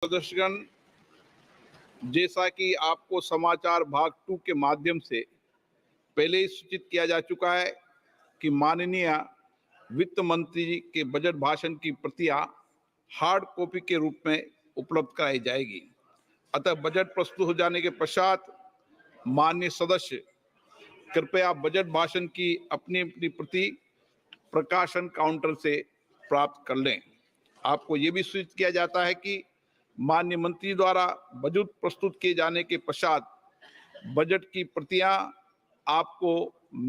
दर्शकगण, जैसा कि आपको समाचार भाग 2 के माध्यम से पहले ही सूचित किया जा चुका है कि माननीय वित्त मंत्री जी के बजट भाषण की प्रतियां हार्ड कॉपी के रूप में उपलब्ध कराई जाएगी। अतः बजट प्रस्तुत हो जाने के पश्चात माननीय सदस्य कृपया बजट भाषण की अपनी अपनी प्रति प्रकाशन काउंटर से प्राप्त कर लें। आपको ये भी सूचित किया जाता है कि माननीय मंत्री द्वारा बजट प्रस्तुत किए जाने के पश्चात बजट की प्रतियां आपको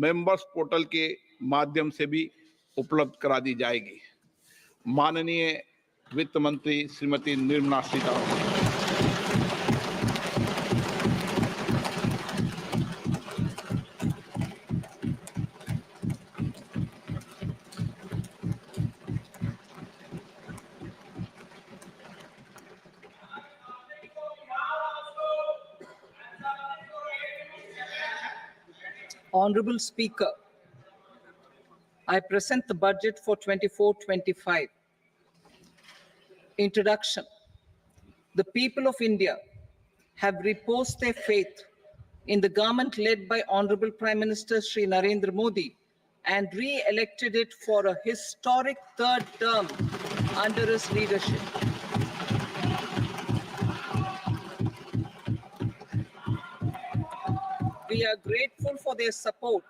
मेंबर्स पोर्टल के माध्यम से भी उपलब्ध करा दी जाएगी। माननीय वित्त मंत्री Shrimati Nirmala Sitharaman. Honorable Speaker, I present the budget for 24-25. Introduction. The people of India have reposed their faith in the government led by Honorable Prime Minister Shri Narendra Modi and re-elected it for a historic third term under his leadership. We are grateful for their support,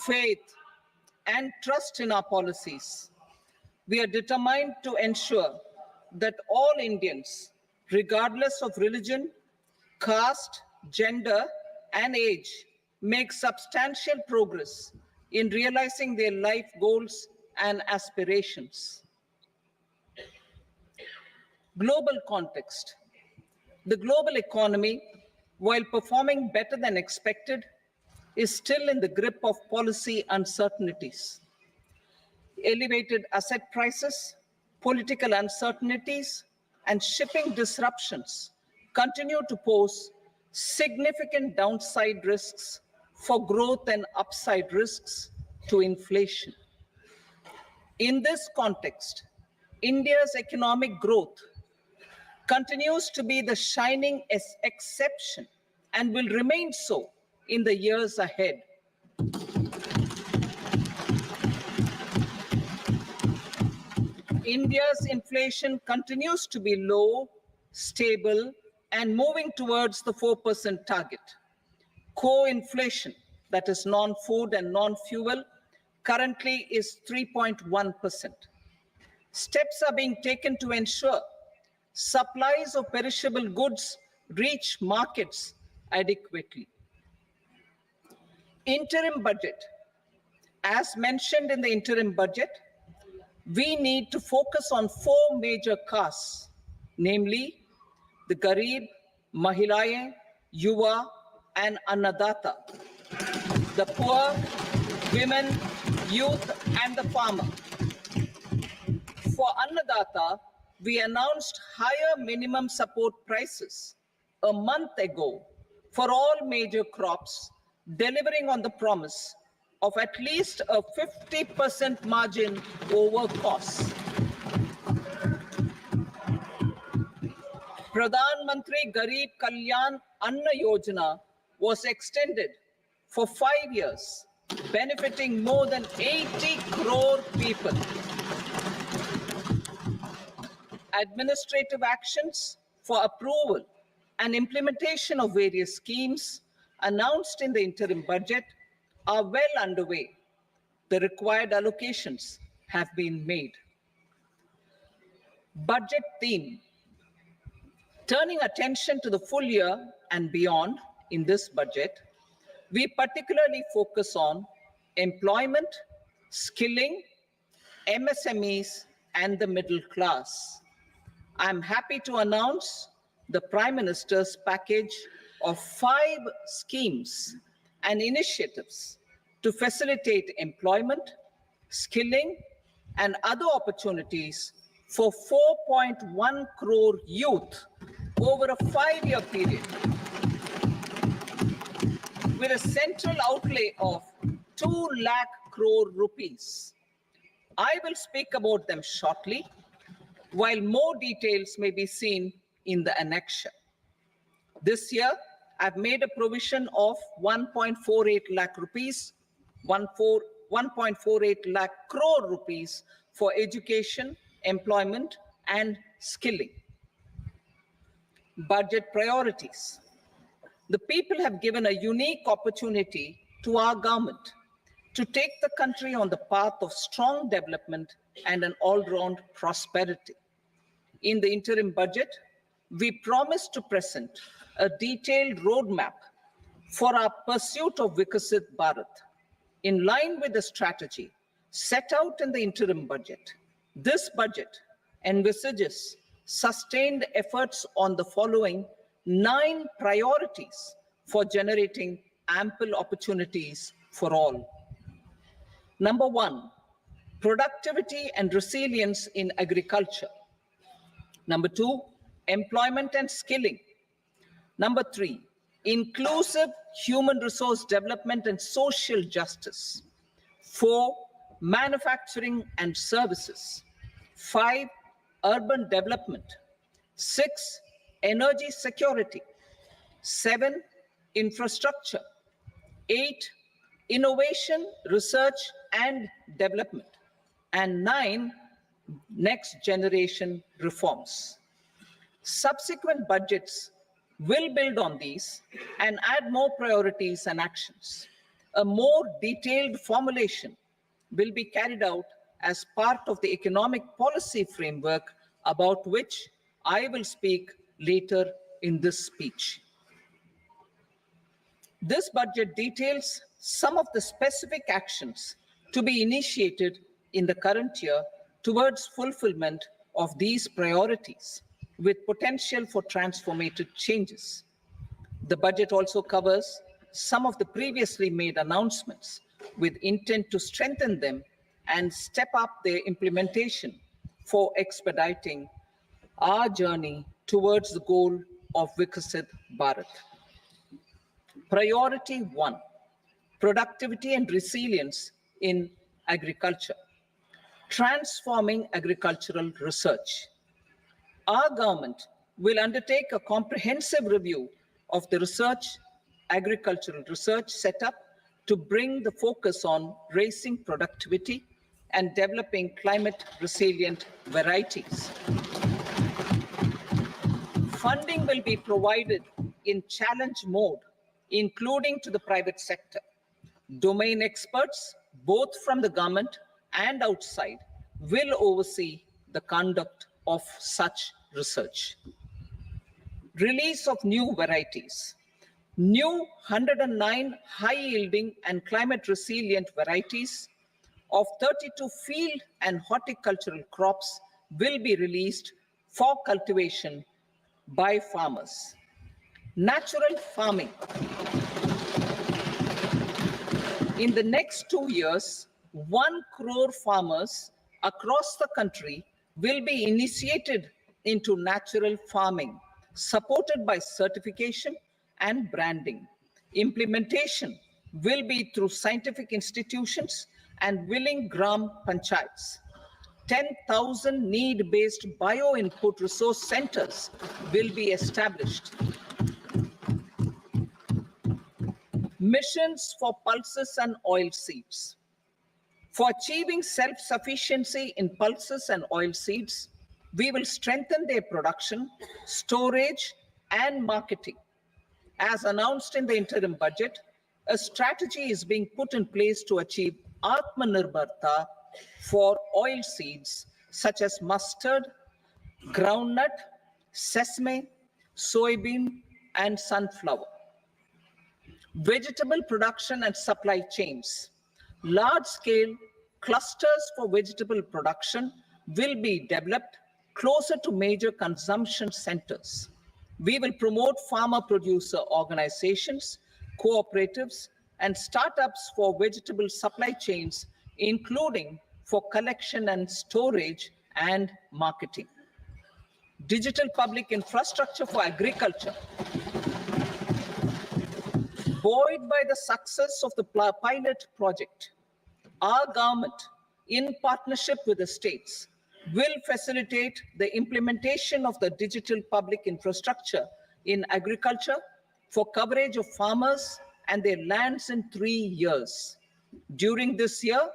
faith, and trust in our policies. We are determined to ensure that all Indians, regardless of religion, caste, gender, and age, make substantial progress in realizing their life goals and aspirations. Global context. The global economy, while performing better than expected, is still in the grip of policy uncertainties. Elevated asset prices, political uncertainties, and shipping disruptions continue to pose significant downside risks for growth and upside risks to inflation. In this context, India's economic growth continues to be the shining exception and will remain so in the years ahead. India's inflation continues to be low, stable, and moving towards the 4% target. Core inflation, that is non-food and non-fuel, currently is 3.1%. Steps are being taken to ensure supplies of perishable goods reach markets adequately. Interim budget. As mentioned in the interim budget, we need to focus on 4 major castes, namely the Garib, Mahilaye, Yuva, and Annadata, the poor, women, youth, and the farmer. For Annadata, we announced higher minimum support prices a month ago for all major crops, delivering on the promise of at least a 50% margin over costs. Pradhan Mantri Garib Kalyan Anna Yojana was extended for 5 years, benefiting more than 80 crore people. Administrative actions for approval and implementation of various schemes announced in the interim budget are well underway. The required allocations have been made. Budget theme. Turning attention to the full year and beyond in this budget, we particularly focus on employment, skilling, MSMEs, and the middle class. I'm happy to announce the Prime Minister's package of 5 schemes and initiatives to facilitate employment, skilling, and other opportunities for 4.1 crore youth over a 5-year period, with a central outlay of 2 lakh crore rupees. I will speak about them shortly. while more details may be seen in the annexure. This year, I've made a provision of 1.48 lakh rupees, 1.48 lakh crore rupees for education, employment, and skilling. Budget priorities. The people have given a unique opportunity to our government to take the country on the path of strong development and an all-round prosperity. In the interim budget, we promise to present a detailed roadmap for our pursuit of Vikasit Bharat. In line with the strategy set out in the interim budget, this budget envisages sustained efforts on the following 9 priorities for generating ample opportunities for all. Number 1, productivity and resilience in agriculture. Number 2, employment and skilling. Number 3, inclusive human resource development and social justice. 4, manufacturing and services. 5, urban development. 6, energy security. 7, infrastructure. 8, innovation, research and development. And 9, next generation reforms. Subsequent budgets will build on these and add more priorities and actions. A more detailed formulation will be carried out as part of the economic policy framework about which I will speak later in this speech. This budget details some of the specific actions to be initiated in the current year towards fulfillment of these priorities with potential for transformative changes. The budget also covers some of the previously made announcements with intent to strengthen them and step up their implementation for expediting our journey towards the goal of Vikasit Bharat. Priority 1, productivity and resilience in agriculture. Transforming agricultural research. Our government will undertake a comprehensive review of the agricultural research setup to bring the focus on raising productivity and developing climate resilient varieties. Funding will be provided in challenge mode, including to the private sector. Domain experts, both from the government and outside, will oversee the conduct of such research. Release of new varieties. New 109 high-yielding and climate-resilient varieties of 32 field and horticultural crops will be released for cultivation by farmers. Natural farming. In the next 2 years, 1 crore farmers across the country will be initiated into natural farming, supported by certification and branding. Implementation will be through scientific institutions and willing gram panchayats. 10,000 need-based bio-input resource centers will be established. Missions for pulses and oil seeds. For achieving self-sufficiency in pulses and oil seeds, we will strengthen their production, storage, and marketing. As announced in the interim budget, a strategy is being put in place to achieve Atmanirbharta for oil seeds such as mustard, groundnut, sesame, soybean, and sunflower. Vegetable production and supply chains. Large-scale clusters for vegetable production will be developed closer to major consumption centers. We will promote farmer-producer organizations, cooperatives, and startups for vegetable supply chains, including for collection and storage and marketing. Digital public infrastructure for agriculture. Buoyed by the success of the pilot project, our government, in partnership with the states, will facilitate the implementation of the digital public infrastructure in agriculture for coverage of farmers and their lands in 3 years. During this year,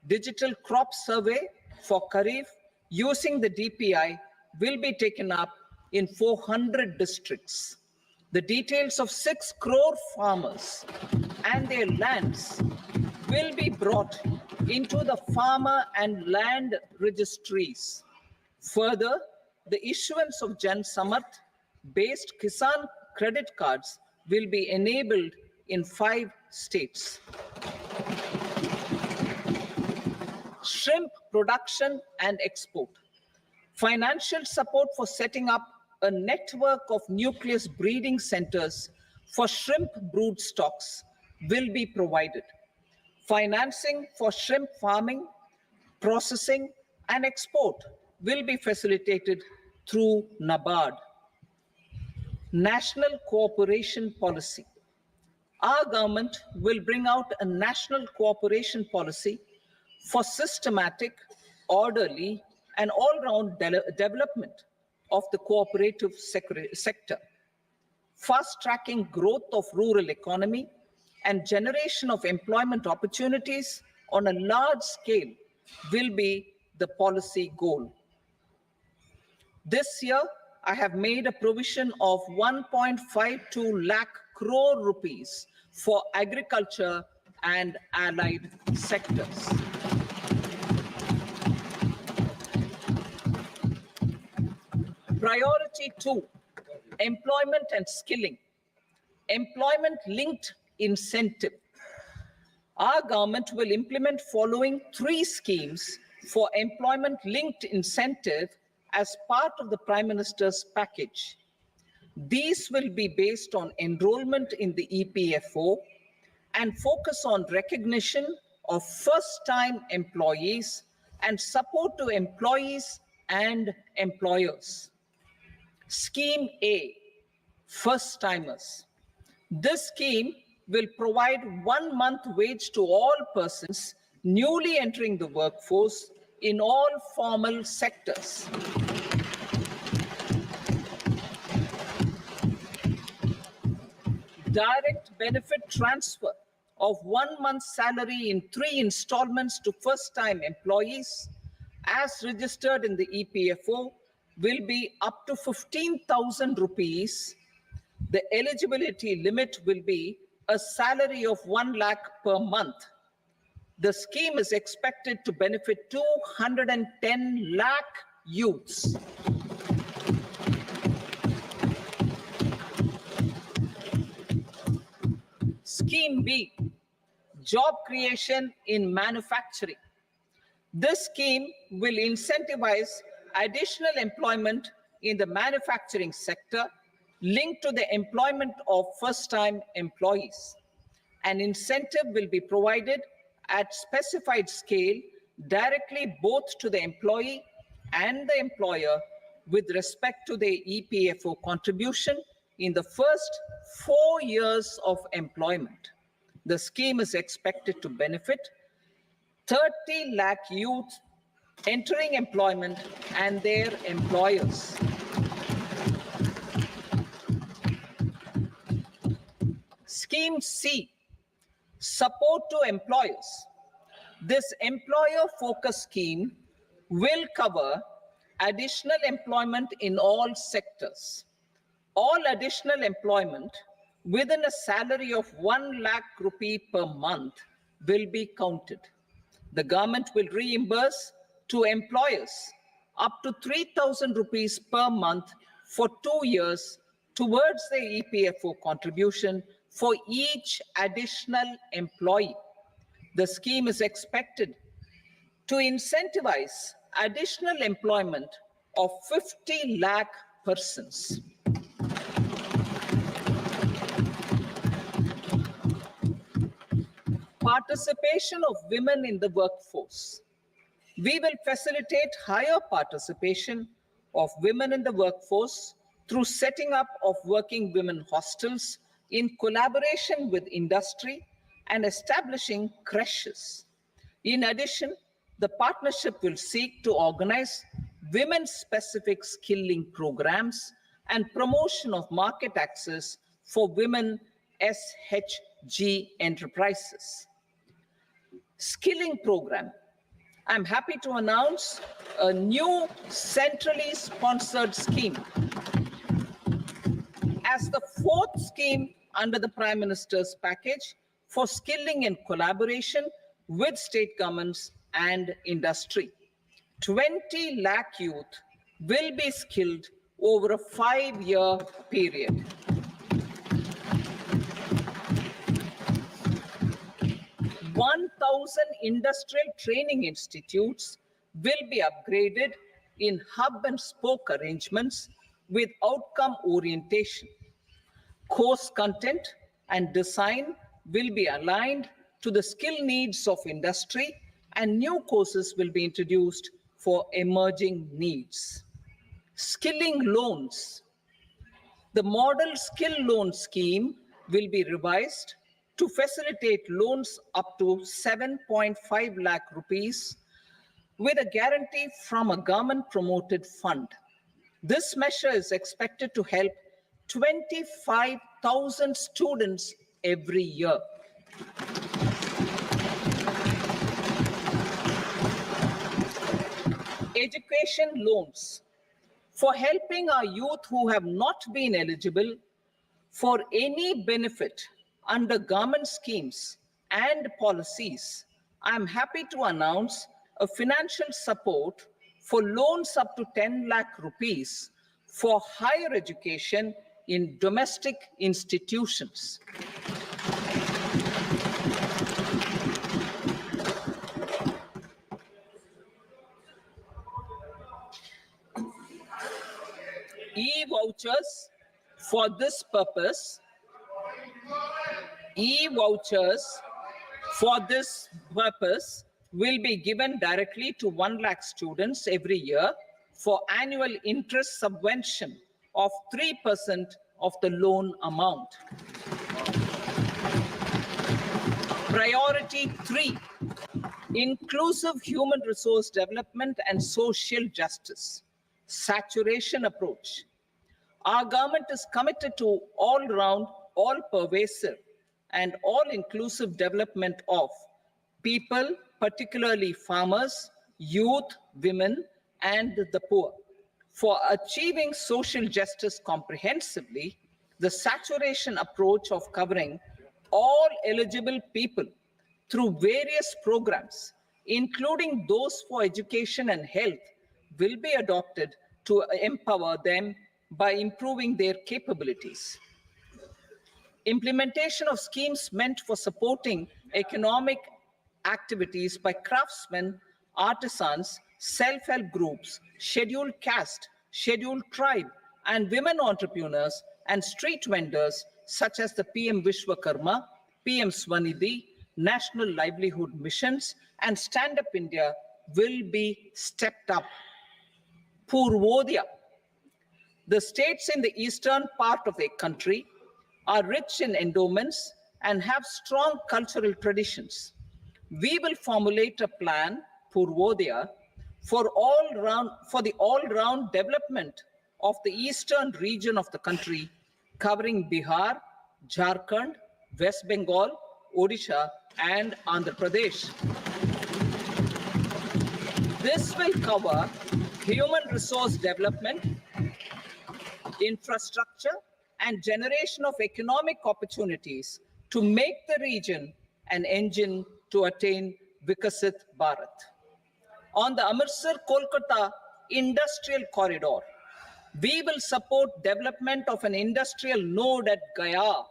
digital crop survey for Kharif using the DPI will be taken up in 400 districts. The details of 6 crore farmers and their lands will be brought into the farmer and land registries. Further, the issuance of Jan Samarth based Kisan credit cards will be enabled in 5 states. Shrimp production and export. Financial support for setting up a network of nucleus breeding centers for shrimp brood stocks will be provided. Financing for shrimp farming, processing, and export will be facilitated through NABARD. National cooperation policy. Our government will bring out a national cooperation policy for systematic, orderly, and all-round development of the cooperative sector, fast-tracking growth of rural economy and generation of employment opportunities on a large scale will be the policy goal. This year, I have made a provision of 1.52 lakh crore rupees for agriculture and allied sectors. Priority 2, employment and skilling. Employment-linked incentive. Our government will implement following 3 schemes for employment-linked incentive as part of the Prime Minister's package. These will be based on enrollment in the EPFO and focus on recognition of first-time employees and support to employees and employers. Scheme A, first-timers. This scheme will provide 1 month wage to all persons newly entering the workforce in all formal sectors. Direct benefit transfer of 1 month's salary in 3 installments to first-time employees as registered in the EPFO will be up to 15,000 rupees. The eligibility limit will be a salary of 1 lakh per month. The scheme is expected to benefit 210 lakh youths. Scheme B, job creation in manufacturing. This scheme will incentivize additional employment in the manufacturing sector linked to the employment of first-time employees. An incentive will be provided at specified scale directly both to the employee and the employer with respect to the EPFO contribution in the first 4 years of employment. The scheme is expected to benefit 30 lakh youth entering employment and their employers. Scheme C, support to employers. This employer-focused scheme will cover additional employment in all sectors. All additional employment within a salary of 1 lakh rupee per month will be counted. The government will reimburse to employers up to 3,000 rupees per month for 2 years towards the EPFO contribution for each additional employee. The scheme is expected to incentivize additional employment of 50 lakh persons. Participation of women in the workforce. We will facilitate higher participation of women in the workforce through setting up of working women hostels in collaboration with industry and establishing creches. In addition, the partnership will seek to organize women-specific skilling programs, and promotion of market access for women SHG enterprises. Skilling program. I'm happy to announce a new centrally sponsored scheme as the fourth scheme under the Prime Minister's package for skilling in collaboration with state governments and industry. 20 lakh youth will be skilled over a 5-year period. Industrial training institutes will be upgraded in hub and spoke arrangements with outcome orientation. Course content and design will be aligned to the skill needs of industry, and new courses will be introduced for emerging needs. Skilling loans. The model skill loan scheme will be revised to facilitate loans up to 7.5 lakh rupees with a guarantee from a government-promoted fund. This measure is expected to help 25,000 students every year. Education loans. For helping our youth who have not been eligible for any benefit under government schemes and policies, I am happy to announce a financial support for loans up to 10 lakh rupees for higher education in domestic institutions. E-vouchers for this purpose. E-vouchers for this purpose will be given directly to 1 lakh students every year for annual interest subvention of 3% of the loan amount. Priority 3, inclusive human resource development and social justice. Saturation approach. Our government is committed to all-round, all-pervasive, and all-inclusive development of people, particularly farmers, youth, women, and the poor. For achieving social justice comprehensively, the saturation approach of covering all eligible people through various programs, including those for education and health, will be adopted to empower them by improving their capabilities. Implementation of schemes meant for supporting economic activities by craftsmen, artisans, self-help groups, scheduled caste, scheduled tribe, and women entrepreneurs and street vendors such as the PM Vishwakarma, PM Swanidhi, National Livelihood Missions, and Stand Up India will be stepped up. Purvodaya. The states in the eastern part of the country are rich in endowments and have strong cultural traditions. We will formulate a plan, Purvodaya, for the all-round development of the eastern region of the country, covering Bihar, Jharkhand, West Bengal, Odisha, and Andhra Pradesh. This will cover human resource development, infrastructure, and generation of economic opportunities to make the region an engine to attain Vikasit Bharat. On the Amritsar-Kolkata Industrial Corridor, we will support development of an industrial node at Gaya.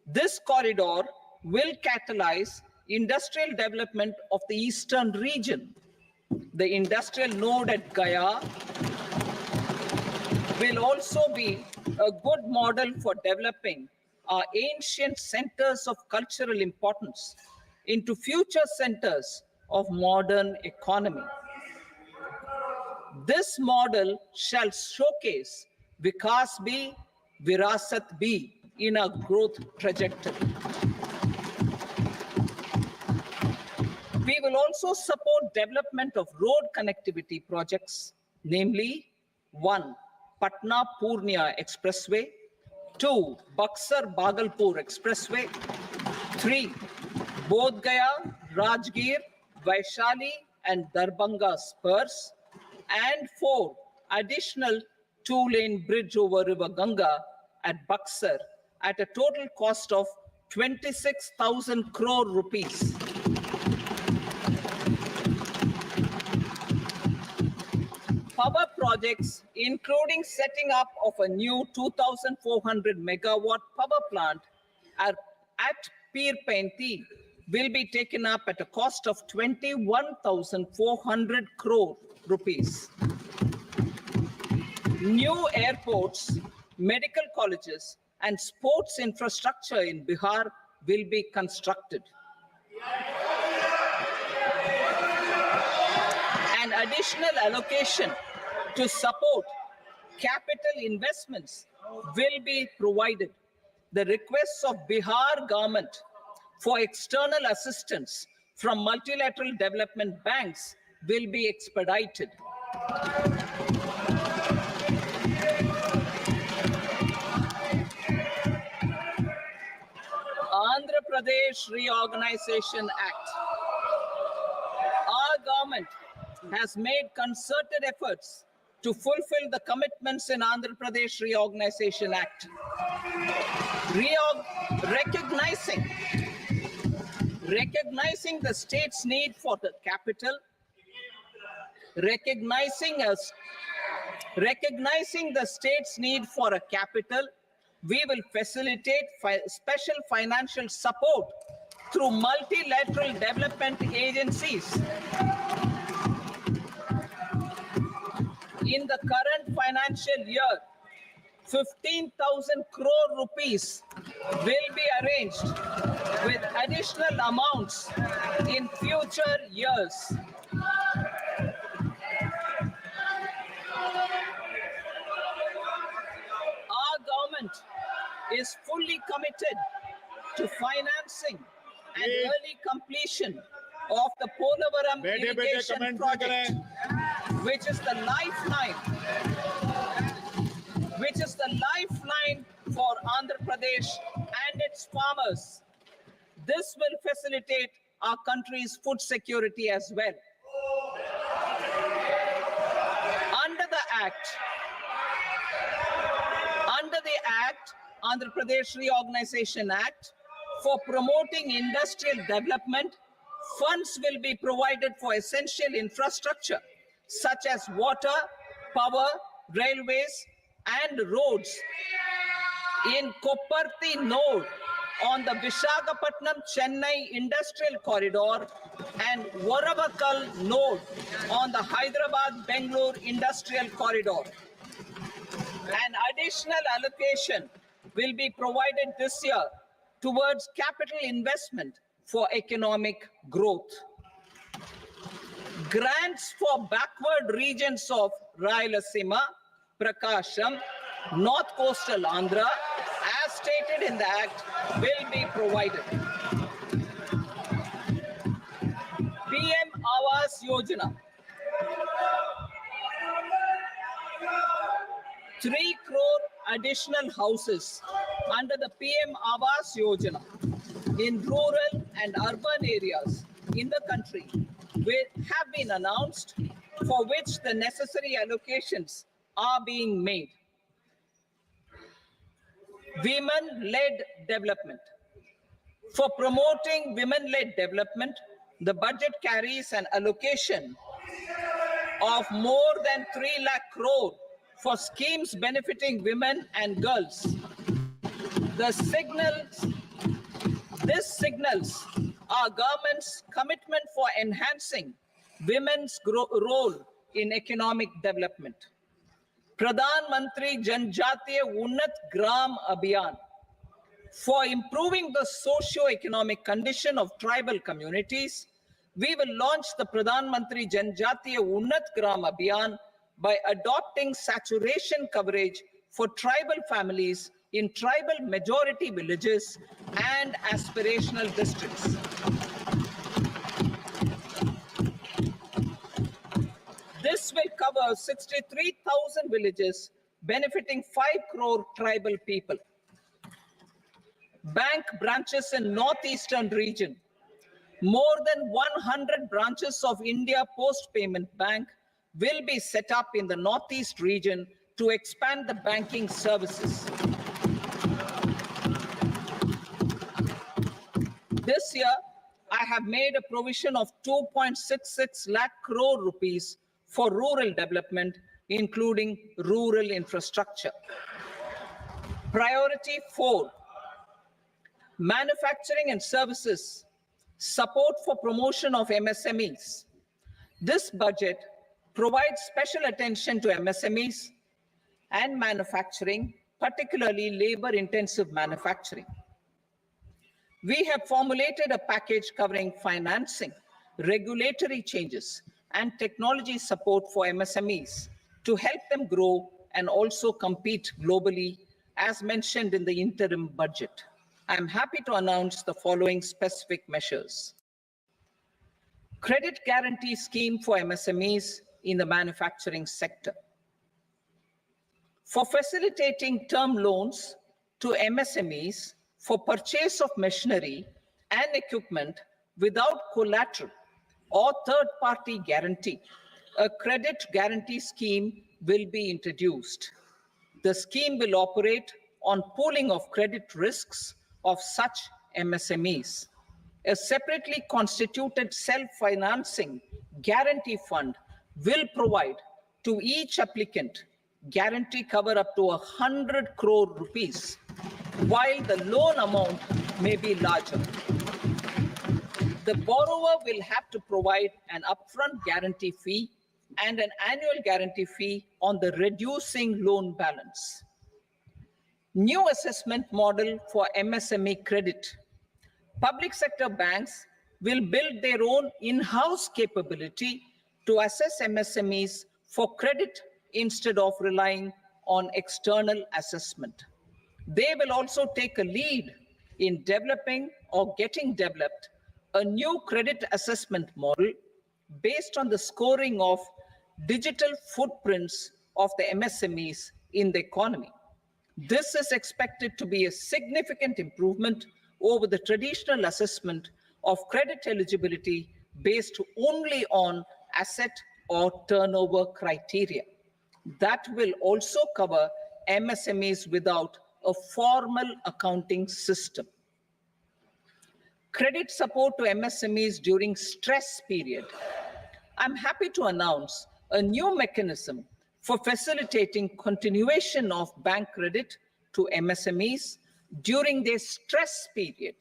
This corridor will catalyze industrial development of the eastern region. The industrial node at Gaya will also be a good model for developing our ancient centers of cultural importance into future centers of modern economy. This model shall showcase Vikas B, Virasat B in a growth trajectory. We will also support development of road connectivity projects, namely 1. Patna-Purnia Expressway, 2. Buxar-Bhagalpur Expressway, 3. Bodh Gaya, Rajgir, Vaishali and Darbhanga spurs, and 4. Additional 2-lane bridge over River Ganga at Buxar at a total cost of 26,000 crore rupees. Power projects, including setting up of a new 2,400 megawatt power plant at Pir Painti, will be taken up at a cost of 21,400 crore rupees. New airports, medical colleges, and sports infrastructure in Bihar will be constructed. An additional allocation to support capital investments will be provided. The requests of Bihar government for external assistance from multilateral development banks will be expedited. Andhra Pradesh Reorganization Act. Our government has made concerted efforts to fulfill the commitments in Andhra Pradesh Reorganization Act. Recognizing the state's need for the capital, recognizing the state's need for a capital, we will facilitate special financial support through multilateral development agencies. In the current financial year, 15,000 crore rupees will be arranged with additional amounts in future years. Our government is fully committed to financing and early completion of the Polavaram irrigation project, which is the lifeline for Andhra Pradesh and its farmers. This will facilitate our country's food security as well. Under the Andhra Pradesh Reorganization Act, for promoting industrial development, funds will be provided for essential infrastructure such as water, power, railways, and roads. In Kopparthi node on the Visakhapatnam-Chennai Industrial Corridor and Varavakal node on the Hyderabad-Bengaluru Industrial Corridor. An additional allocation will be provided this year towards capital investment for economic growth. Grants for backward regions of Rayalaseema, Prakasham, North Coastal Andhra, as stated in the Act, will be provided. PM Awas Yojana. 3 crore additional houses under the PM Awas Yojana in rural and urban areas in the country have been announced, for which the necessary allocations are being made. Women-led development. For promoting women-led development, the budget carries an allocation of more than 3 lakh crore for schemes benefiting women and girls. This signals our government's commitment for enhancing women's role in economic development. Pradhan Mantri Janjatiya Unnat Gram Abhiyan. For improving the socio-economic condition of tribal communities, we will launch the Pradhan Mantri Janjatiya Unnat Gram Abhiyan by adopting saturation coverage for tribal families in tribal majority villages and aspirational districts. This will cover 63,000 villages, benefiting 5 crore tribal people. Bank branches in northeastern region. More than 100 branches of India Post Payment Bank will be set up in the northeast region to expand the banking services. This year, I have made a provision of 2.66 lakh crore rupees for rural development, including rural infrastructure. Priority 4, manufacturing and services, support for promotion of MSMEs. This budget provides special attention to MSMEs and manufacturing, particularly labor-intensive manufacturing. We have formulated a package covering financing, regulatory changes, and technology support for MSMEs to help them grow and also compete globally, as mentioned in the interim budget. I am happy to announce the following specific measures. Credit guarantee scheme for MSMEs in the manufacturing sector. For facilitating term loans to MSMEs for purchase of machinery and equipment without collateral or third-party guarantee, a credit guarantee scheme will be introduced. The scheme will operate on pooling of credit risks of such MSMEs. A separately constituted self-financing guarantee fund will provide to each applicant guarantee cover up to 100 crore rupees, while the loan amount may be larger. The borrower will have to provide an upfront guarantee fee and an annual guarantee fee on the reducing loan balance. New assessment model for MSME credit. Public sector banks will build their own in-house capability to assess MSMEs for credit instead of relying on external assessment. They will also take a lead in developing or getting developed a new credit assessment model based on the scoring of digital footprints of the MSMEs in the economy. This is expected to be a significant improvement over the traditional assessment of credit eligibility based only on asset or turnover criteria. That will also cover MSMEs without a formal accounting system. Credit support to MSMEs during stress period. I'm happy to announce a new mechanism for facilitating continuation of bank credit to MSMEs during their stress period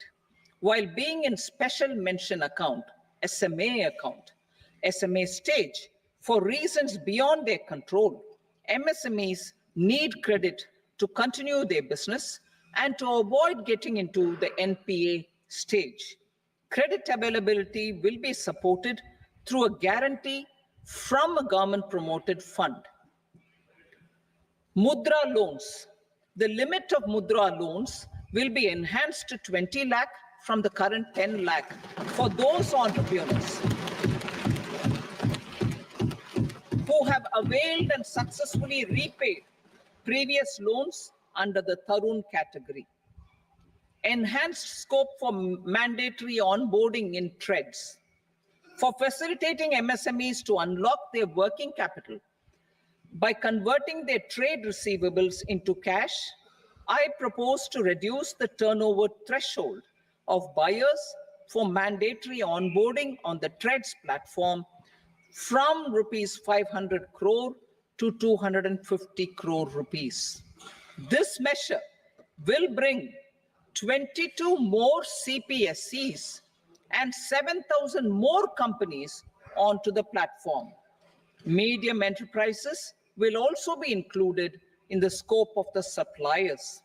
while being in special mention account, SMA account, SMA stage. For reasons beyond their control, MSMEs need credit to continue their business and to avoid getting into the NPA stage. Credit availability will be supported through a guarantee from a government-promoted fund. Mudra loans. The limit of Mudra loans will be enhanced to 20 lakh from the current 10 lakh for those entrepreneurs who have availed and successfully repaid previous loans under the Tarun category. Enhanced scope for mandatory onboarding in TREDS. For facilitating MSMEs to unlock their working capital by converting their trade receivables into cash, I propose to reduce the turnover threshold of buyers for mandatory onboarding on the TREDS platform from rupees 500 crore to 250 crore rupees. This measure will bring 22 more CPSCs and 7,000 more companies onto the platform. Medium enterprises will also be included in the scope of the suppliers.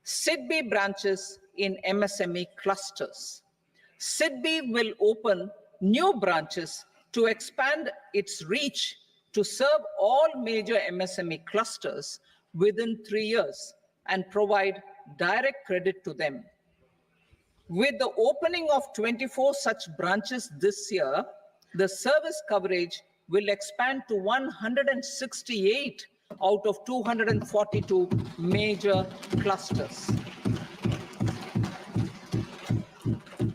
SIDBI branches in MSME clusters. SIDBI will open new branches to expand its reach to serve all major MSME clusters within 3 years and provide direct credit to them. With the opening of 24 such branches this year, the service coverage will expand to 168 out of 242 major clusters.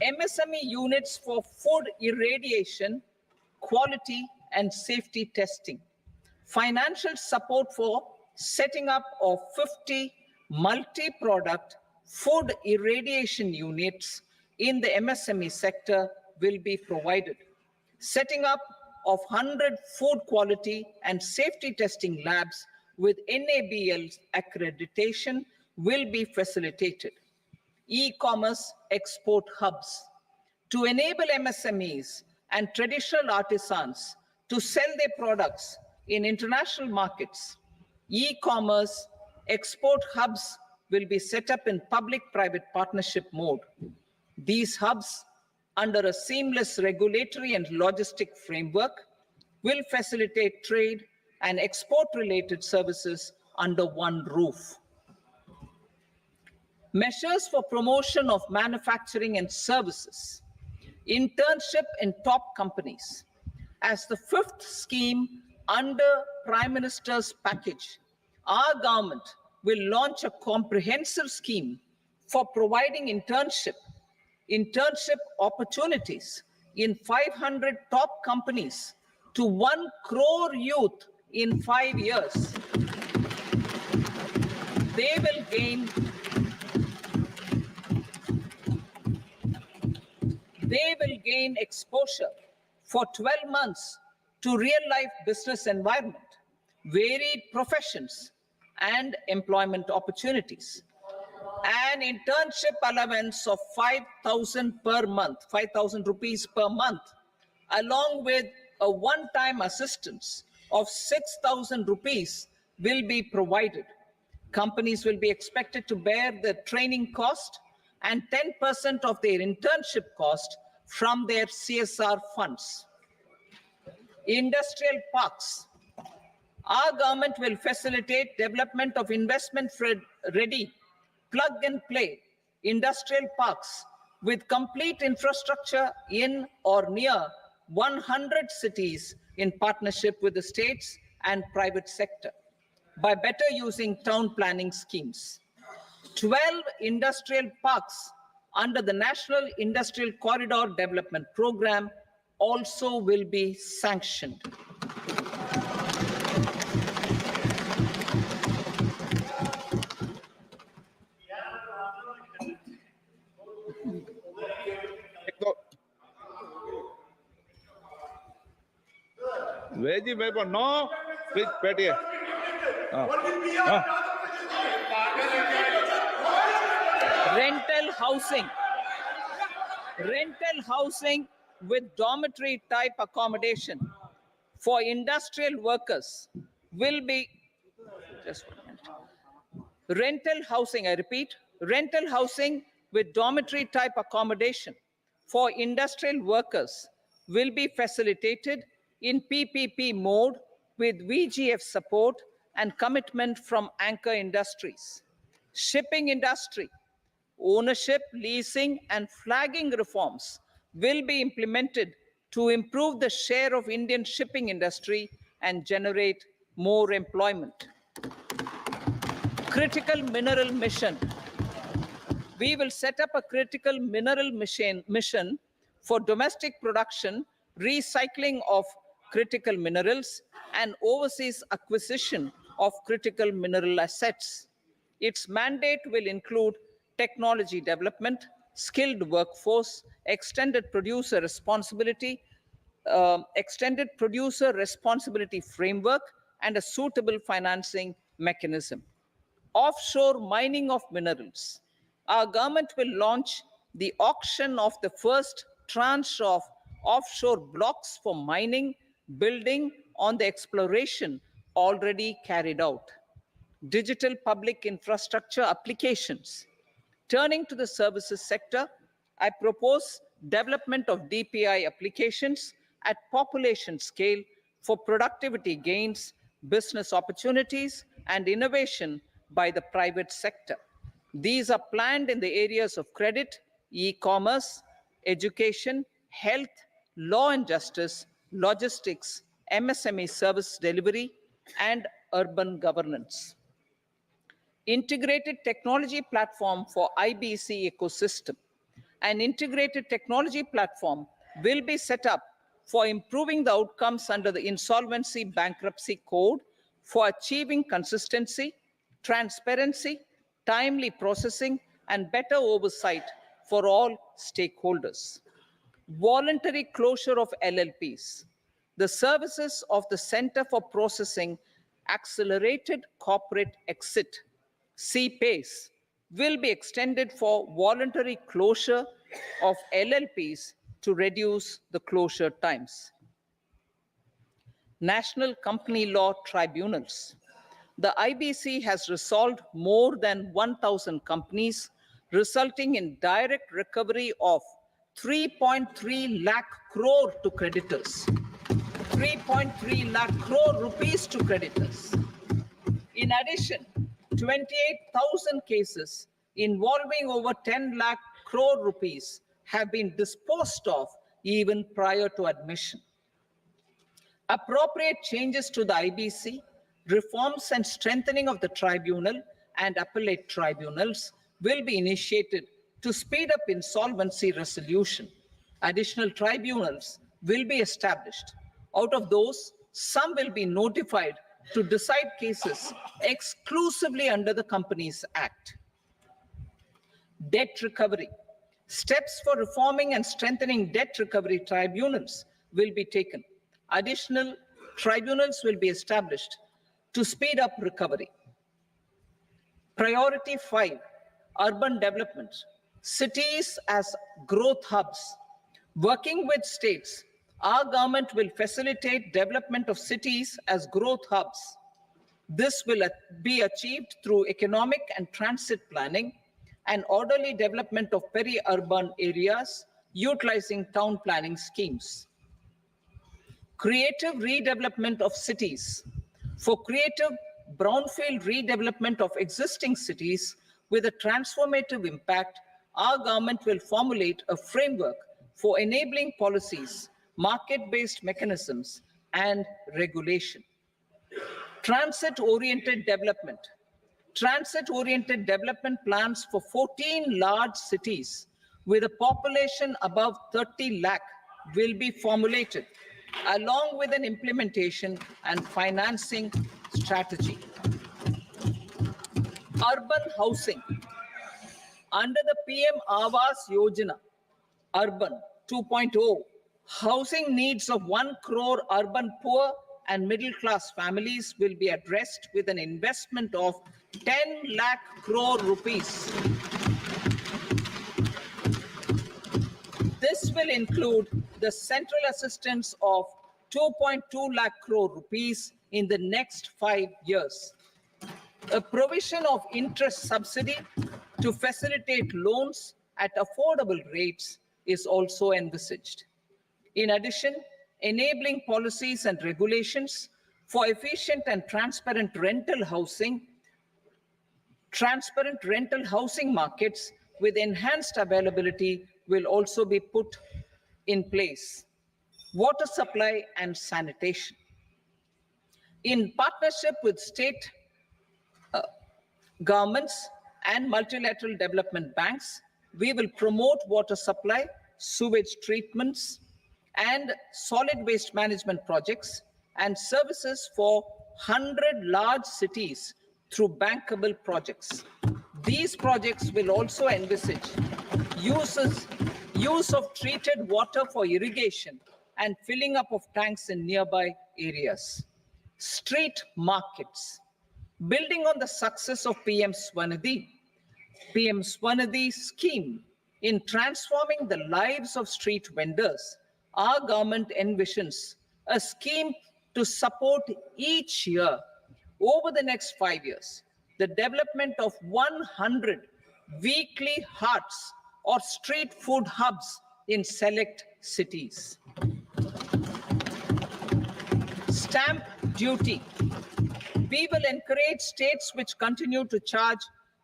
MSME units for food irradiation, quality and safety testing. Financial support for setting up of 50 multi-product food irradiation units in the MSME sector will be provided. Setting up of 100 food quality and safety testing labs with NABL accreditation will be facilitated. E-commerce export hubs to enable MSMEs and traditional artisans to sell their products in international markets. E-commerce export hubs will be set up in public-private partnership mode. These hubs, under a seamless regulatory and logistic framework, will facilitate trade and export-related services under one roof. Measures for promotion of manufacturing and services. Internship in top companies. As the fifth scheme under Prime Minister's package, our government will launch a comprehensive scheme for providing internship opportunities in 500 top companies to 1 crore youth in 5 years. They will gain exposure for 12 months to real-life business environment, varied professions, and employment opportunities. An internship allowance of 5,000 per month, 5,000 rupees per month, along with a one-time assistance of 6,000 rupees will be provided. Companies will be expected to bear the training cost and 10% of their internship cost from their CSR funds. Industrial parks. Our government will facilitate development of investment-ready, plug-and-play industrial parks with complete infrastructure in or near 100 cities in partnership with the states and private sector by better using town planning schemes. 12 industrial parks under the National Industrial Corridor Development Program also will be sanctioned. Veji paper, no, please, Petty. Rental housing with dormitory type accommodation for industrial workers will be, just 1 minute. Rental housing, I repeat, rental housing with dormitory type accommodation for industrial workers will be facilitated in PPP mode with VGF support and commitment from anchor industries. Shipping industry, ownership, leasing, and flagging reforms will be implemented to improve the share of Indian shipping industry and generate more employment. Critical mineral mission. We will set up a critical mineral mission for domestic production, recycling of critical minerals, and overseas acquisition of critical mineral assets. Its mandate will include technology development, skilled workforce, extended producer responsibility framework, and a suitable financing mechanism. Offshore mining of minerals. Our government will launch the auction of the first tranche of offshore blocks for mining, building on the exploration already carried out. Digital public infrastructure applications. Turning to the services sector, I propose development of DPI applications at population scale for productivity gains, business opportunities, and innovation by the private sector. These are planned in the areas of credit, e-commerce, education, health, law and justice, logistics, MSME service delivery, and urban governance. Integrated technology platform for IBC ecosystem. An integrated technology platform will be set up for improving the outcomes under the Insolvency Bankruptcy Code for achieving consistency, transparency, timely processing, and better oversight for all stakeholders. Voluntary closure of LLPs. The services of the Center for Processing Accelerated Corporate Exit, CPACE, will be extended for voluntary closure of LLPs to reduce the closure times. National Company Law Tribunals. The IBC has resolved more than 1,000 companies, resulting in direct recovery of 3.3 lakh crore to creditors. 3.3 lakh crore rupees to creditors. In addition, 28,000 cases involving over 10 lakh crore rupees have been disposed of even prior to admission. Appropriate changes to the IBC, reforms and strengthening of the tribunal and appellate tribunals will be initiated to speed up insolvency resolution. Additional tribunals will be established. Out of those, some will be notified to decide cases exclusively under the Companies Act. Debt recovery. Steps for reforming and strengthening debt recovery tribunals will be taken. Additional tribunals will be established to speed up recovery. Priority 5, urban development. Cities as growth hubs. Working with states, our government will facilitate development of cities as growth hubs. This will be achieved through economic and transit planning and orderly development of peri-urban areas utilizing town planning schemes. Creative redevelopment of cities. For creative brownfield redevelopment of existing cities with a transformative impact, our government will formulate a framework for enabling policies, market-based mechanisms, and regulation. Transit-oriented development. Transit-oriented development plans for 14 large cities with a population above 30 lakh will be formulated, along with an implementation and financing strategy. Urban housing. Under the PM Awas Yojana, Urban 2.0, housing needs of 1 crore urban poor and middle-class families will be addressed with an investment of 10 lakh crore rupees. This will include the central assistance of 2.2 lakh crore rupees in the next 5 years. A provision of interest subsidy to facilitate loans at affordable rates is also envisaged. In addition, enabling policies and regulations for efficient and transparent rental housing markets with enhanced availability will also be put in place. Water supply and sanitation. In partnership with state governments and multilateral development banks, we will promote water supply, sewage treatments, and solid waste management projects and services for 100 large cities through bankable projects. These projects will also envisage use of treated water for irrigation and filling up of tanks in nearby areas. Street markets. Building on the success of PM Swanidhi scheme in transforming the lives of street vendors, our government envisions a scheme to support each year over the next 5 years the development of 100 weekly hearts or street food hubs in select cities. Stamp duty. We will encourage states which continue to charge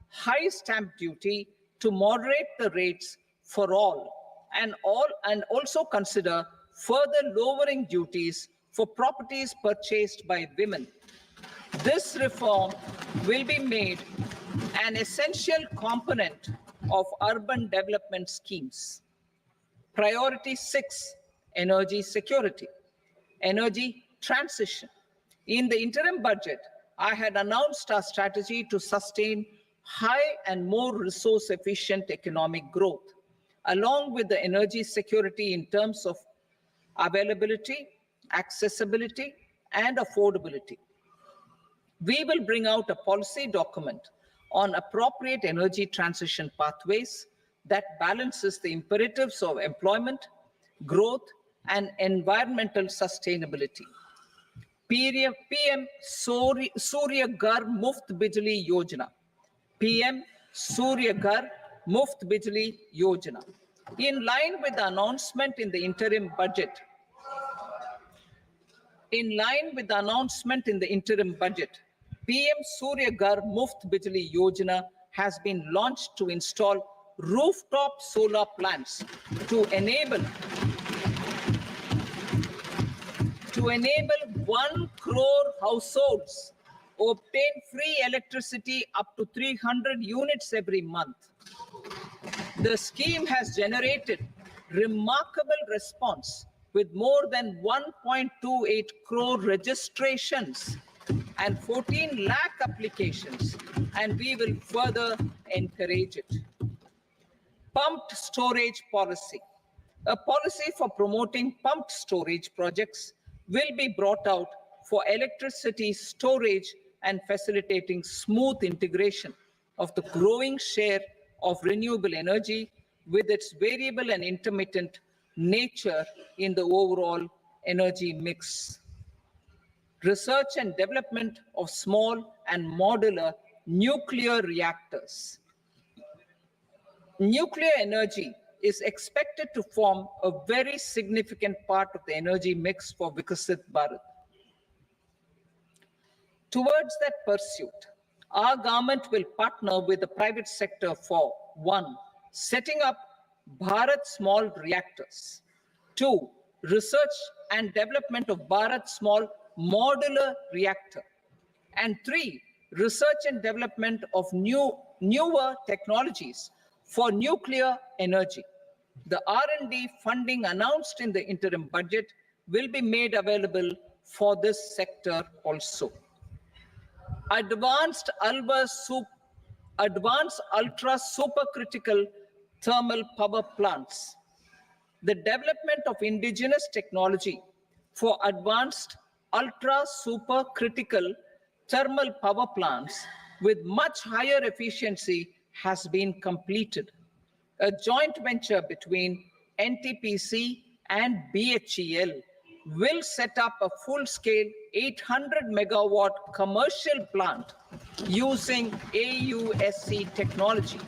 high stamp duty to moderate the rates for all and also consider further lowering duties for properties purchased by women. This reform will be made an essential component of urban development schemes. Priority 6, energy security, energy transition. In the interim budget, I had announced our strategy to sustain high and more resource-efficient economic growth, along with the energy security in terms of availability, accessibility, and affordability. We will bring out a policy document on appropriate energy transition pathways that balances the imperatives of employment, growth, and environmental sustainability. PM Surya Ghar Muft Bijli Yojana. PM Surya Ghar Muft Bijli Yojana. In line with the announcement in the interim budget, PM Surya Ghar Muft Bijli Yojana has been launched to install rooftop solar plants to enable 1 crore households obtain free electricity up to 300 units every month. The scheme has generated remarkable response with more than 1.28 crore registrations and 14 lakh applications, and we will further encourage it. Pumped storage policy. A policy for promoting pumped storage projects will be brought out for electricity storage and facilitating smooth integration of the growing share of renewable energy with its variable and intermittent nature in the overall energy mix. Research and development of small and modular nuclear reactors. Nuclear energy is expected to form a very significant part of the energy mix for Viksit Bharat. Towards that pursuit, our government will partner with the private sector for 1, setting up Bharat Small Reactors, 2, research and development of Bharat Small Modular Reactor, and 3, research and development of newer technologies for nuclear energy. The R&D funding announced in the interim budget will be made available for this sector also. Advanced ultra supercritical thermal power plants. The development of indigenous technology for advanced ultra supercritical thermal power plants with much higher efficiency has been completed. A joint venture between NTPC and BHEL will set up a full-scale 800 megawatt commercial plant using AUSC technology.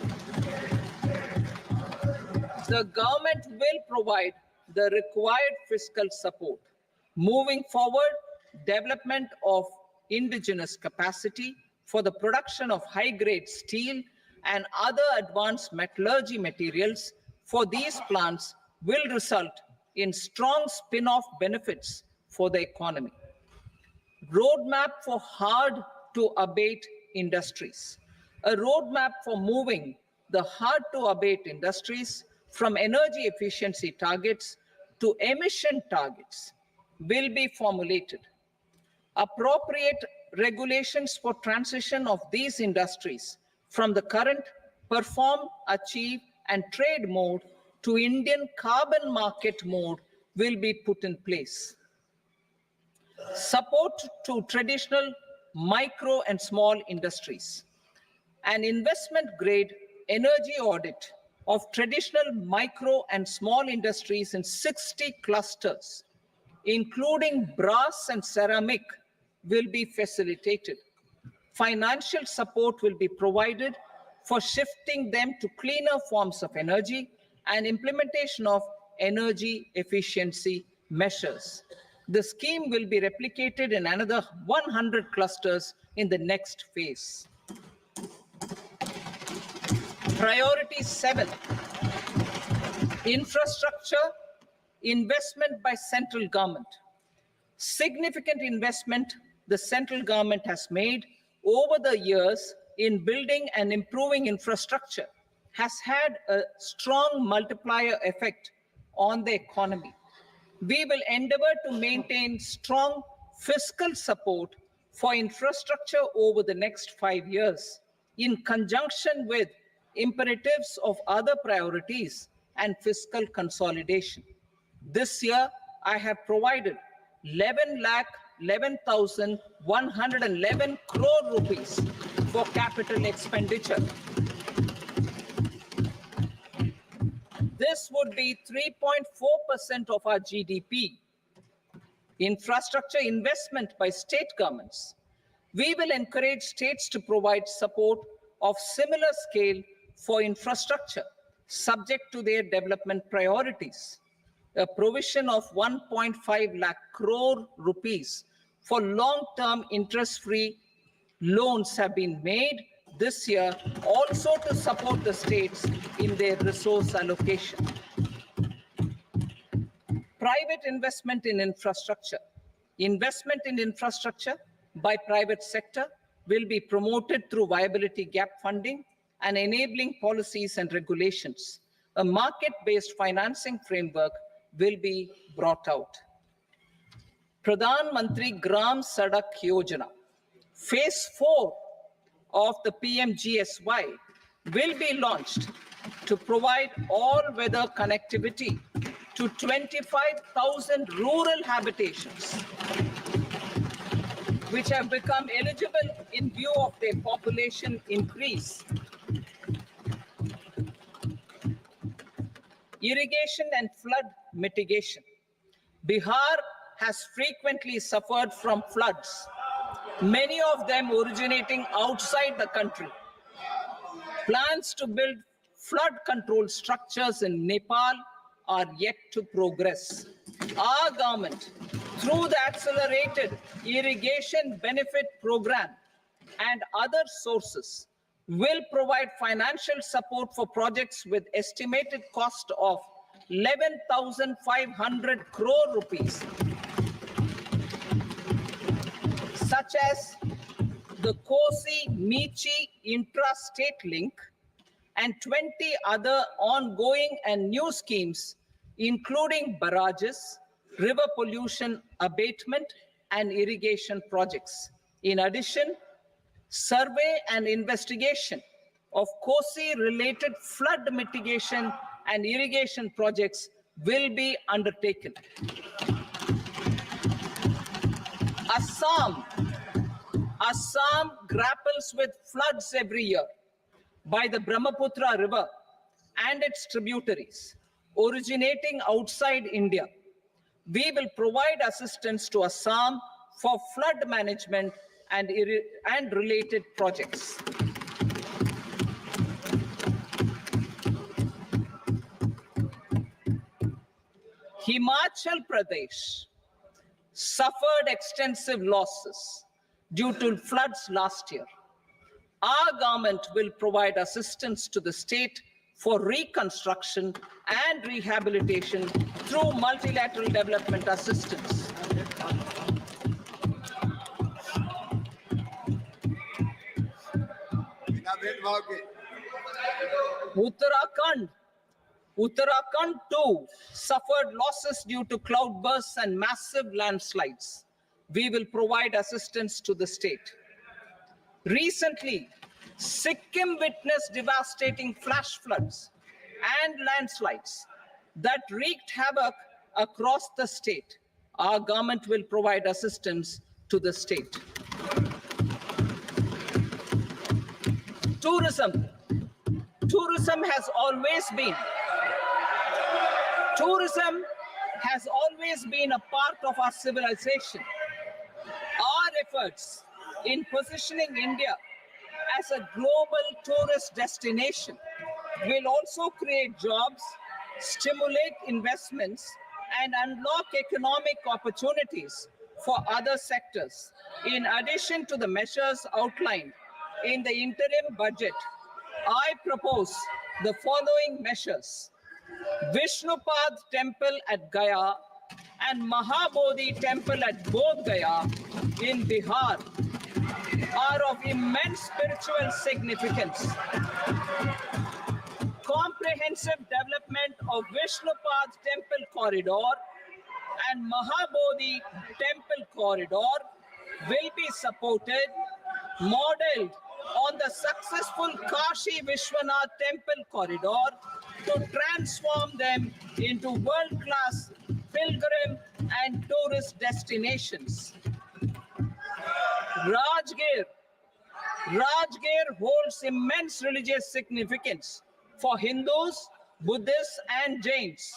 The government will provide the required fiscal support. Moving forward, development of indigenous capacity for the production of high-grade steel and other advanced metallurgy materials for these plants will result in strong spin-off benefits for the economy. Roadmap for hard-to-abate industries. A roadmap for moving the hard-to-abate industries from energy efficiency targets to emission targets will be formulated. Appropriate regulations for transition of these industries from the current perform, achieve, and trade mode to Indian carbon market mode will be put in place. Support to traditional micro and small industries. An investment-grade energy audit of traditional micro and small industries in 60 clusters, including brass and ceramic, will be facilitated. Financial support will be provided for shifting them to cleaner forms of energy and implementation of energy efficiency measures. The scheme will be replicated in another 100 clusters in the next phase. Priority 7, infrastructure investment by central government. Significant investment the central government has made over the years in building and improving infrastructure has had a strong multiplier effect on the economy. We will endeavor to maintain strong fiscal support for infrastructure over the next 5 years in conjunction with imperatives of other priorities and fiscal consolidation. This year, I have provided 11,11,111 crore rupees for capital expenditure. This would be 3.4% of our GDP. Infrastructure investment by state governments. We will encourage states to provide support of similar scale for infrastructure, subject to their development priorities. A provision of 1.5 lakh crore rupees for long-term interest-free loans have been made this year also to support the states in their resource allocation. Private investment in infrastructure. Investment in infrastructure by private sector will be promoted through viability gap funding and enabling policies and regulations. A market-based financing framework will be brought out. Pradhan Mantri Gram Sadak Yojana, phase 4 of the PMGSY will be launched to provide all-weather connectivity to 25,000 rural habitations, which have become eligible in view of their population increase. Irrigation and flood mitigation. Bihar has frequently suffered from floods, many of them originating outside the country. Plans to build flood control structures in Nepal are yet to progress. Our government, through the Accelerated Irrigation Benefit Program and other sources, will provide financial support for projects with estimated cost of 11,500 crore rupees, such as the Kosi-Michi intra-state link and 20 other ongoing and new schemes, including barrages, river pollution abatement, and irrigation projects. In addition, survey and investigation of Kosi-related flood mitigation and irrigation projects will be undertaken. Assam grapples with floods every year by the Brahmaputra River and its tributaries originating outside India. We will provide assistance to Assam for flood management and related projects. Himachal Pradesh suffered extensive losses due to floods last year. Our government will provide assistance to the state for reconstruction and rehabilitation through multilateral development assistance. Uttarakhand too suffered losses due to cloudbursts and massive landslides. We will provide assistance to the state. Recently, Sikkim witnessed devastating flash floods and landslides that wreaked havoc across the state. Our government will provide assistance to the state. Tourism. Tourism has always been a part of our civilization. Our efforts in positioning India as a global tourist destination will also create jobs, stimulate investments, and unlock economic opportunities for other sectors. In addition to the measures outlined in the interim budget, I propose the following measures. Vishnupad Temple at Gaya and Mahabodhi temple at Bodh Gaya in Bihar are of immense spiritual significance. Comprehensive development of Vishnupad temple corridor and Mahabodhi temple corridor will be supported, modeled on the successful Kashi Vishwanath temple corridor to transform them into world-class pilgrim and tourist destinations. Rajgir holds immense religious significance for Hindus, Buddhists, and Jains.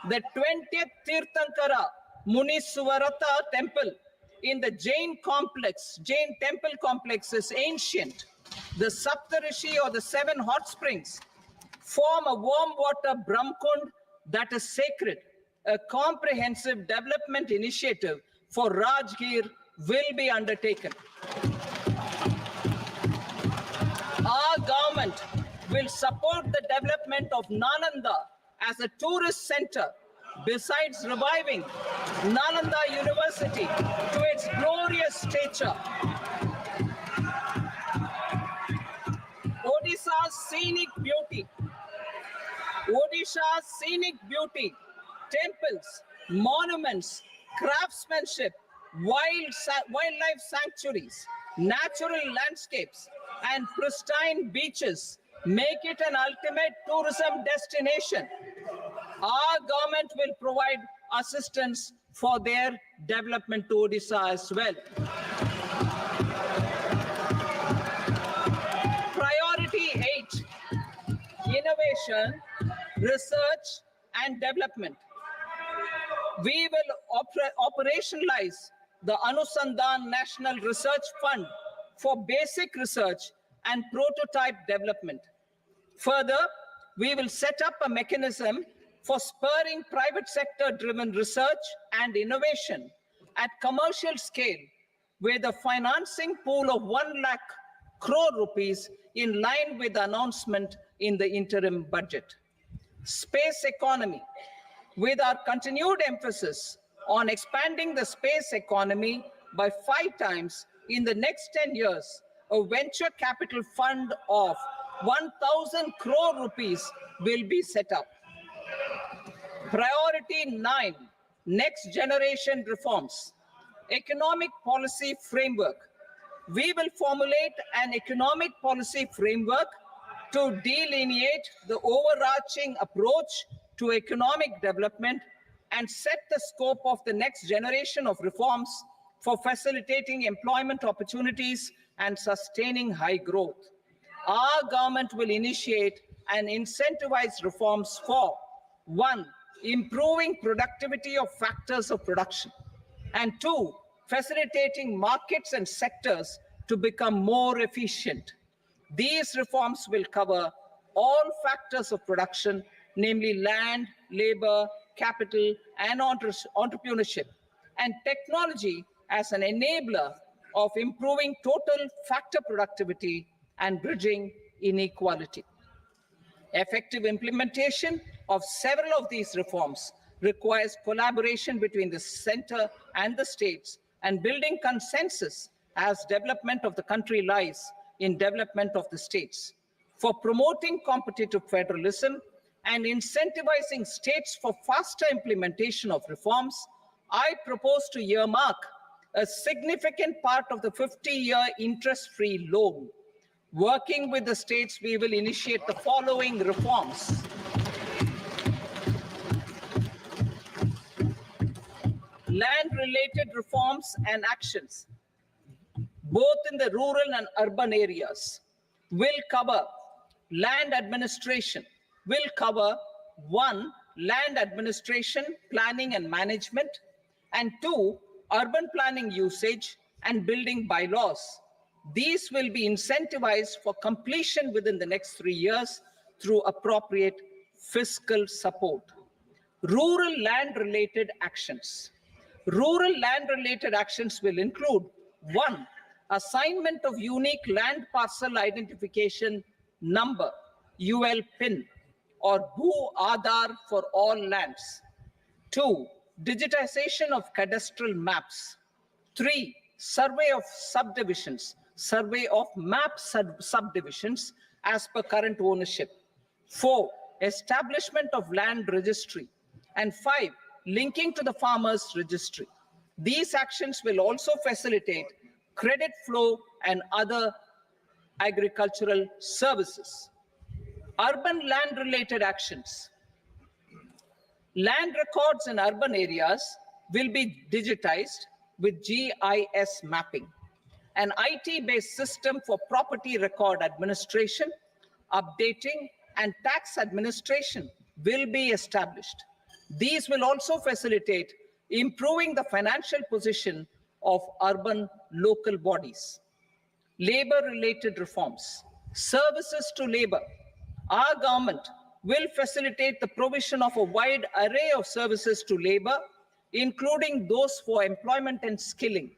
The 20th Tirthankara Muniswarata temple in the Jain temple complex is ancient. The Saptarishi, or the 7 hot springs, form a warm water Brahmkund that is sacred. A comprehensive development initiative for Rajgir will be undertaken. Our government will support the development of Nalanda as a tourist center, besides reviving Nalanda University to its glorious stature. Odisha's scenic beauty, temples, monuments, craftsmanship, wildlife sanctuaries, natural landscapes, and pristine beaches make it an ultimate tourism destination. Our government will provide assistance for their development to Odisha as well. Priority 8, innovation, research, and development. We will operationalize the Anusandhan National Research Fund for basic research and prototype development. Further, we will set up a mechanism for spurring private sector-driven research and innovation at commercial scale, with a financing pool of 1 lakh crore rupees in line with the announcement in the interim budget. Space economy, with our continued emphasis on expanding the space economy by 5 times in the next 10 years, a venture capital fund of 1,000 crore rupees will be set up. Priority 9, next generation reforms. Economic policy framework. We will formulate an economic policy framework to delineate the overarching approach to economic development and set the scope of the next generation of reforms for facilitating employment opportunities and sustaining high growth. Our government will initiate and incentivize reforms for 1, improving productivity of factors of production, and 2, facilitating markets and sectors to become more efficient. These reforms will cover all factors of production, namely land, labor, capital, and entrepreneurship, and technology as an enabler of improving total factor productivity and bridging inequality. Effective implementation of several of these reforms requires collaboration between the center and the states, and building consensus as development of the country lies in development of the states. For promoting competitive federalism and incentivizing states for faster implementation of reforms, I propose to earmark a significant part of the 50-year interest-free loan. Working with the states, we will initiate the following reforms. Land-related reforms and actions, both in the rural and urban areas, will cover land administration, will cover 1, land administration, planning and management, and 2, urban planning usage and building bylaws. These will be incentivized for completion within the next 3 years through appropriate fiscal support. Rural land-related actions. Rural land-related actions will include 1, assignment of unique land parcel identification number, UL PIN, or Bhu Aadhaar for all lands. 2, digitization of cadastral maps. 3, survey of subdivisions, survey of map subdivisions as per current ownership. 4, establishment of land registry. And 5, linking to the farmers registry. These actions will also facilitate credit flow and other agricultural services. Urban land related actions. Land records in urban areas will be digitized with GIS mapping. An IT-based system for property record administration, updating, and tax administration will be established. These will also facilitate improving the financial position of urban local bodies. Labor-related reforms. Services to labor. Our government will facilitate the provision of a wide array of services to labor, including those for employment and skilling.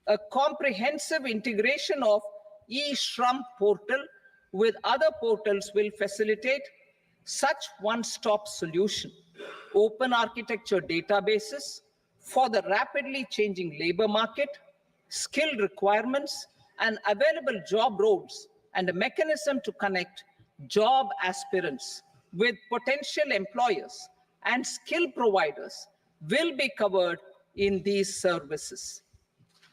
A comprehensive integration of e-Shram portal with other portals will facilitate such one-stop solution. Open architecture databases for the rapidly changing labor market, skill requirements, and available job roles, and a mechanism to connect job aspirants with potential employers and skill providers will be covered in these services.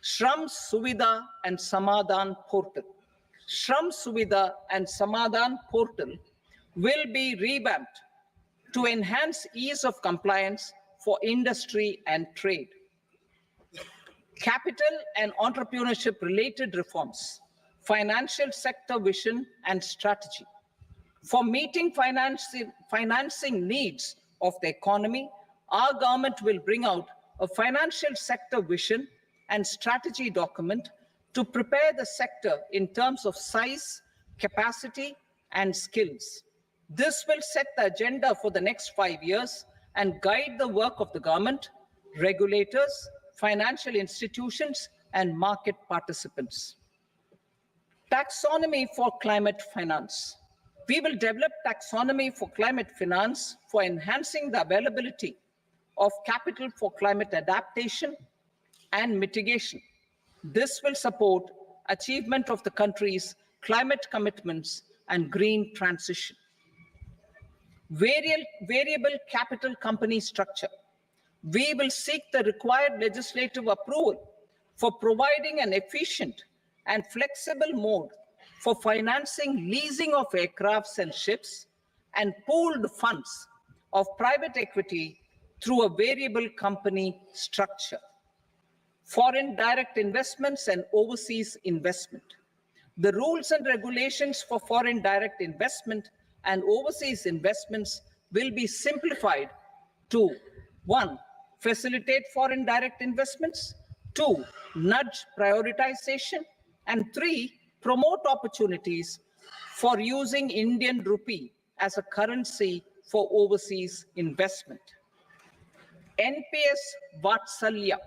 Shram Suvidha and Samadhan portal. Shram Suvidha and Samadhan portal will be revamped to enhance ease of compliance for industry and trade. Capital and entrepreneurship related reforms, financial sector vision and strategy. For meeting financing needs of the economy, our government will bring out a financial sector vision and strategy document to prepare the sector in terms of size, capacity, and skills. This will set the agenda for the next 5 years and guide the work of the government, regulators, financial institutions, and market participants. Taxonomy for climate finance. We will develop taxonomy for climate finance for enhancing the availability of capital for climate adaptation and mitigation. This will support achievement of the country's climate commitments and green transition. Variable capital company structure. We will seek the required legislative approval for providing an efficient and flexible mode for financing leasing of aircrafts and ships and pooled funds of private equity through a variable company structure. Foreign direct investments and overseas investment. The rules and regulations for foreign direct investment and overseas investments will be simplified to 1. Facilitate foreign direct investments, 2. Nudge prioritization, and 3. Promote opportunities for using Indian rupee as a currency for overseas investment. NPS Vatsalya.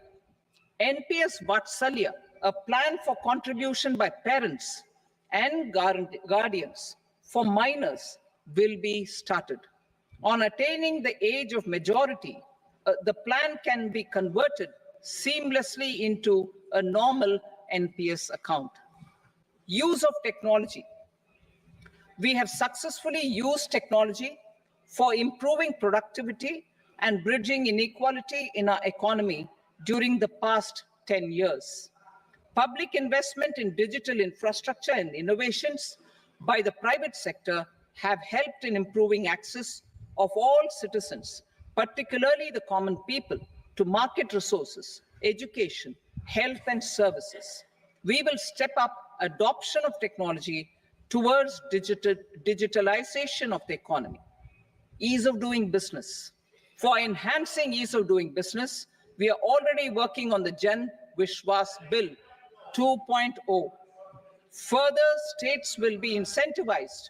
NPS Vatsalya, a plan for contribution by parents and guardians for minors, will be started. On attaining the age of majority, the plan can be converted seamlessly into a normal NPS account. Use of technology. We have successfully used technology for improving productivity and bridging inequality in our economy during the past 10 years. Public investment in digital infrastructure and innovations by the private sector have helped in improving access of all citizens, particularly the common people, to market resources, education, health, and services. We will step up adoption of technology towards digitalization of the economy. Ease of doing business. For enhancing ease of doing business, we are already working on the Jan Vishwas Bill 2.0. Further, states will be incentivized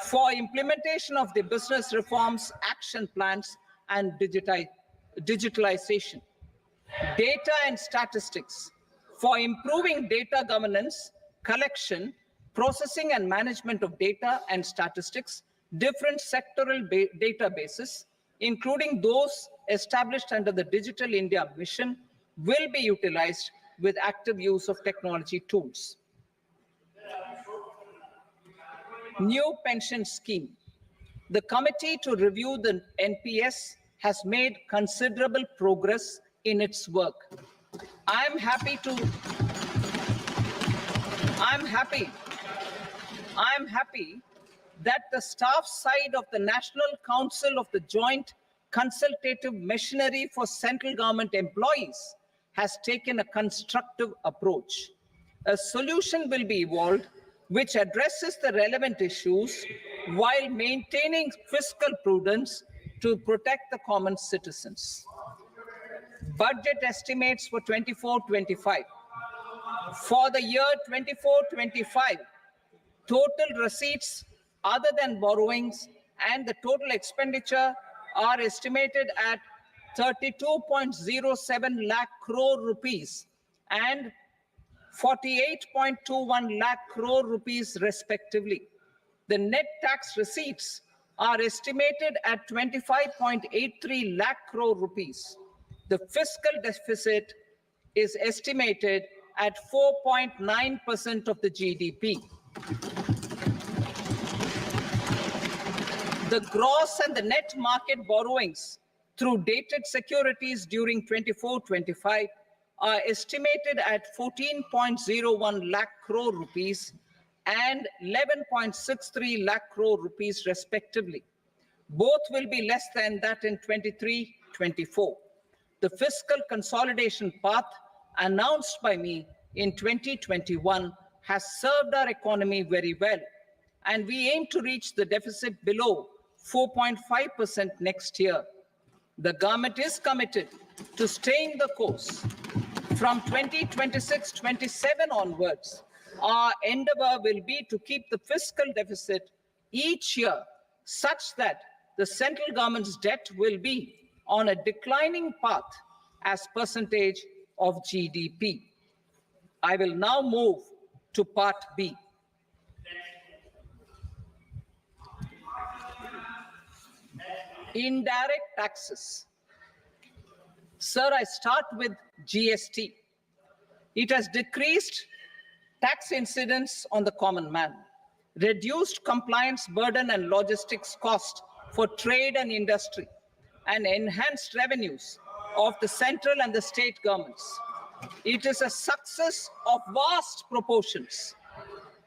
for implementation of the business reforms, action plans, and digitalization. Data and statistics. For improving data governance, collection, processing, and management of data and statistics, different sectoral databases including those established under the Digital India mission, will be utilized with active use of technology tools. New pension scheme. The committee to review the NPS has made considerable progress in its work. I'm happy that the staff side of the National Council of the Joint Consultative Machinery for Central Government Employees has taken a constructive approach. A solution will be evolved which addresses the relevant issues while maintaining fiscal prudence to protect the common citizens. Budget estimates for 24-25. For the year 24-25, total receipts other than borrowings and the total expenditure are estimated at 32.07 lakh crore rupees and 48.21 lakh crore rupees respectively. The net tax receipts are estimated at 25.83 lakh crore rupees. The fiscal deficit is estimated at 4.9% of the GDP. The gross and the net market borrowings through dated securities during 24-25 are estimated at 14.01 lakh crore rupees and 11.63 lakh crore rupees respectively. Both will be less than that in 23-24. The fiscal consolidation path announced by me in 2021 has served our economy very well, and we aim to reach the deficit below 4.5% next year. The government is committed to staying the course. From 2026-27 onwards, our endeavor will be to keep the fiscal deficit each year such that the central government's debt will be on a declining path as percentage of GDP. I will now move to Part B. Indirect taxes. Sir, I start with GST. It has decreased tax incidence on the common man, reduced compliance burden and logistics cost for trade and industry, and enhanced revenues of the central and the state governments. It is a success of vast proportions.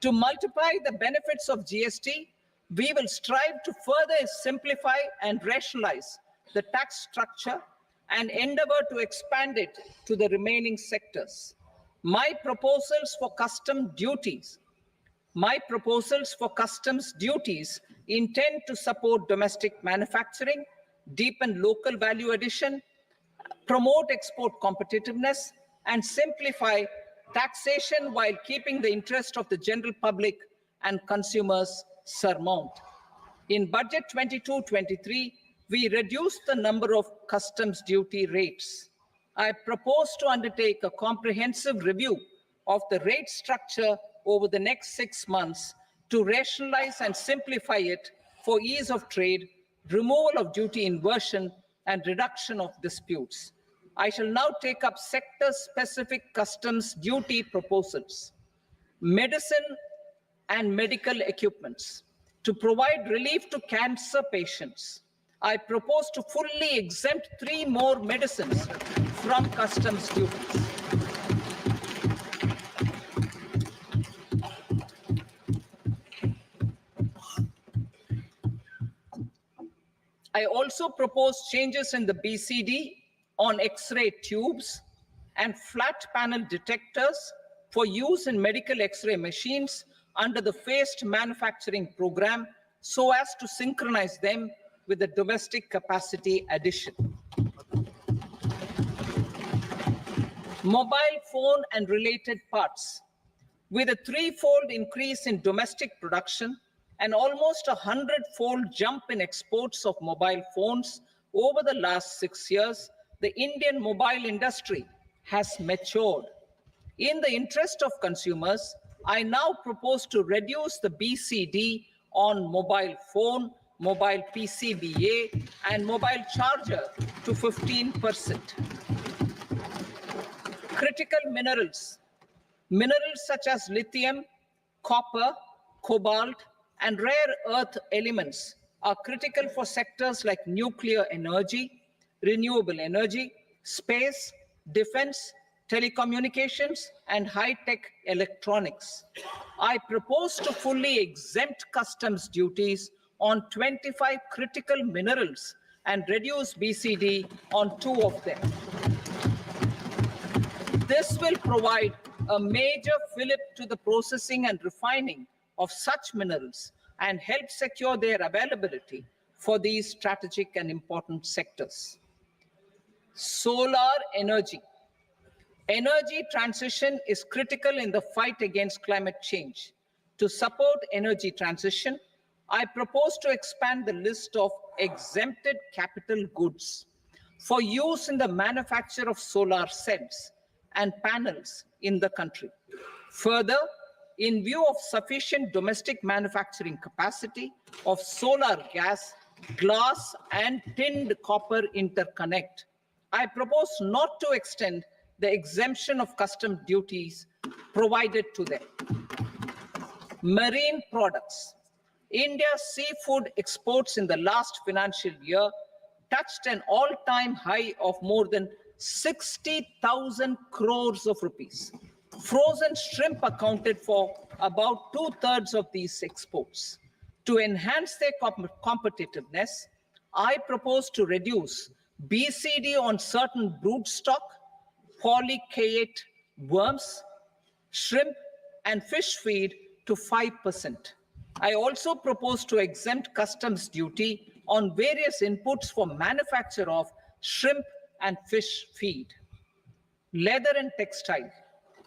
To multiply the benefits of GST, we will strive to further simplify and rationalize the tax structure and endeavor to expand it to the remaining sectors. My proposals for customs duties intend to support domestic manufacturing, deepen local value addition, promote export competitiveness, and simplify taxation while keeping the interest of the general public and consumers surmount. In Budget 22-23, we reduced the number of customs duty rates. I propose to undertake a comprehensive review of the rate structure over the next 6 months to rationalize and simplify it for ease of trade, removal of duty inversion, and reduction of disputes. I shall now take up sector-specific customs duty proposals. Medicine and medical equipments. To provide relief to cancer patients, I propose to fully exempt 3 more medicines from customs duties. I also propose changes in the BCD on X-ray tubes and flat panel detectors for use in medical X-ray machines under the phased manufacturing program so as to synchronize them with the domestic capacity addition. Mobile phone and related parts. With a 3-fold increase in domestic production and almost a 100-fold jump in exports of mobile phones over the last 6 years, the Indian mobile industry has matured. In the interest of consumers, I now propose to reduce the BCD on mobile phone mobile PCBA, and mobile charger to 15%. Critical minerals. Minerals such as lithium, copper, cobalt, and rare earth elements are critical for sectors like nuclear energy, renewable energy, space, defense, telecommunications, and high-tech electronics. I propose to fully exempt customs duties on 25 critical minerals and reduce BCD on 2 of them. This will provide a major fillip to the processing and refining of such minerals and help secure their availability for these strategic and important sectors. Solar energy. Energy transition is critical in the fight against climate change. To support energy transition, I propose to expand the list of exempted capital goods for use in the manufacture of solar cells and panels in the country. Further, in view of sufficient domestic manufacturing capacity of solar gas, glass, and tinned copper interconnect, I propose not to extend the exemption of custom duties provided to them. Marine products. India's seafood exports in the last financial year touched an all-time high of more than 60,000 crores of rupees. Frozen shrimp accounted for about 2/3 of these exports. To enhance their competitiveness, I propose to reduce BCD on certain broodstock, polychaete worms, shrimp, and fish feed to 5%. I also propose to exempt customs duty on various inputs for manufacture of shrimp and fish feed. Leather and textile.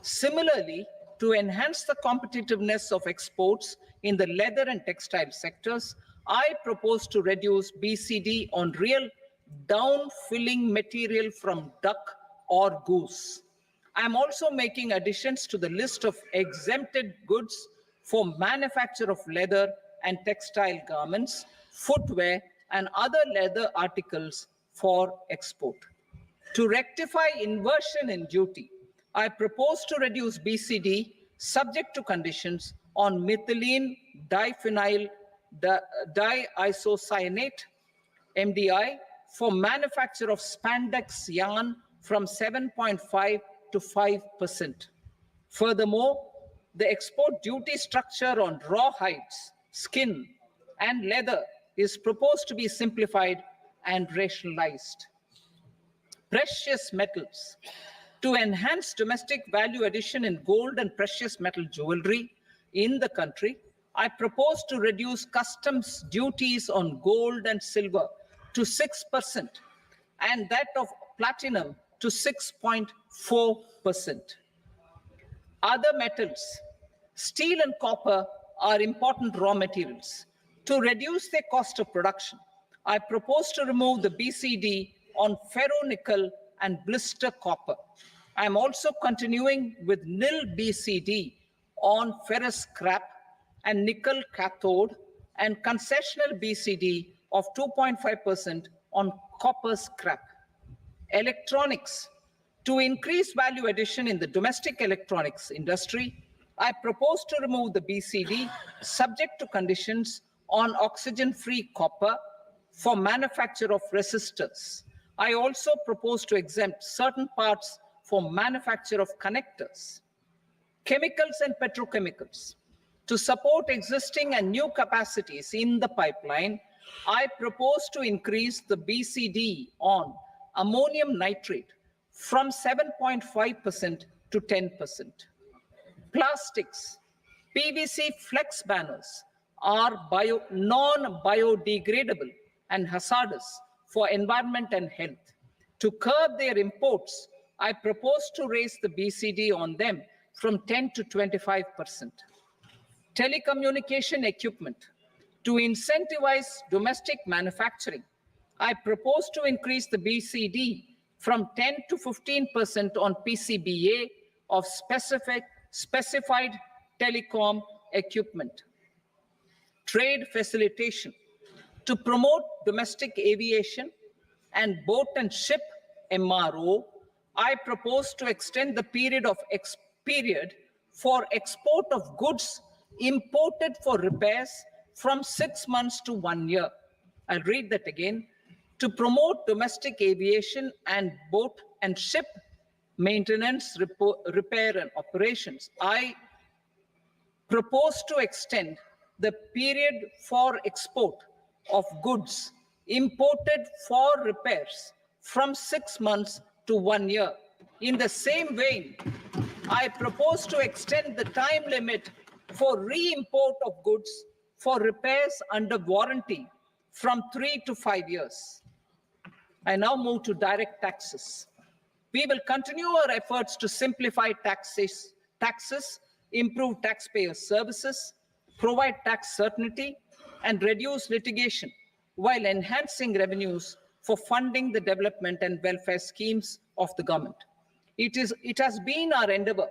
Similarly, to enhance the competitiveness of exports in the leather and textile sectors, I propose to reduce BCD on real down-filling material from duck or goose. I am also making additions to the list of exempted goods for manufacture of leather and textile garments, footwear, and other leather articles for export. To rectify inversion in duty, I propose to reduce BCD subject to conditions on methylene diphenyl diisocyanate, MDI, for manufacture of spandex yarn from 7.5 to 5%. Furthermore, the export duty structure on raw hides, skin, and leather is proposed to be simplified and rationalized. Precious metals. To enhance domestic value addition in gold and precious metal jewelry in the country, I propose to reduce customs duties on gold and silver to 6% and that of platinum to 6.4%. Other metals, steel and copper are important raw materials. To reduce their cost of production, I propose to remove the BCD on ferronickel and blister copper. I am also continuing with nil BCD on ferrous scrap and nickel cathode and concessional BCD of 2.5% on copper scrap. Electronics. To increase value addition in the domestic electronics industry, I propose to remove the BCD subject to conditions on oxygen-free copper for manufacture of resistors. I also propose to exempt certain parts for manufacture of connectors. Chemicals and petrochemicals. To support existing and new capacities in the pipeline, I propose to increase the BCD on ammonium nitrate from 7.5% to 10%. Plastics. PVC flex banners are non-biodegradable and hazardous for environment and health. To curb their imports, I propose to raise the BCD on them from 10 to 25%. Telecommunication equipment. To incentivize domestic manufacturing, I propose to increase the BCD from 10 to 15% on PCBA of specified telecom equipment. Trade facilitation. To To promote domestic aviation and boat and ship MRO, I propose to extend the period for export of goods imported for repairs from 6 months to 1 year. I'll read that again. To promote domestic aviation and boat and ship maintenance, repair and operations, I propose to extend the period for export of goods imported for repairs from 6 months to 1 year. In the same vein, I propose to extend the time limit for re-import of goods for repairs under warranty from 3 to 5 years. I now move to direct taxes. We will continue our efforts to simplify taxes, improve taxpayer services, provide tax certainty, and reduce litigation while enhancing revenues for funding the development and welfare schemes of the government. It has been our endeavor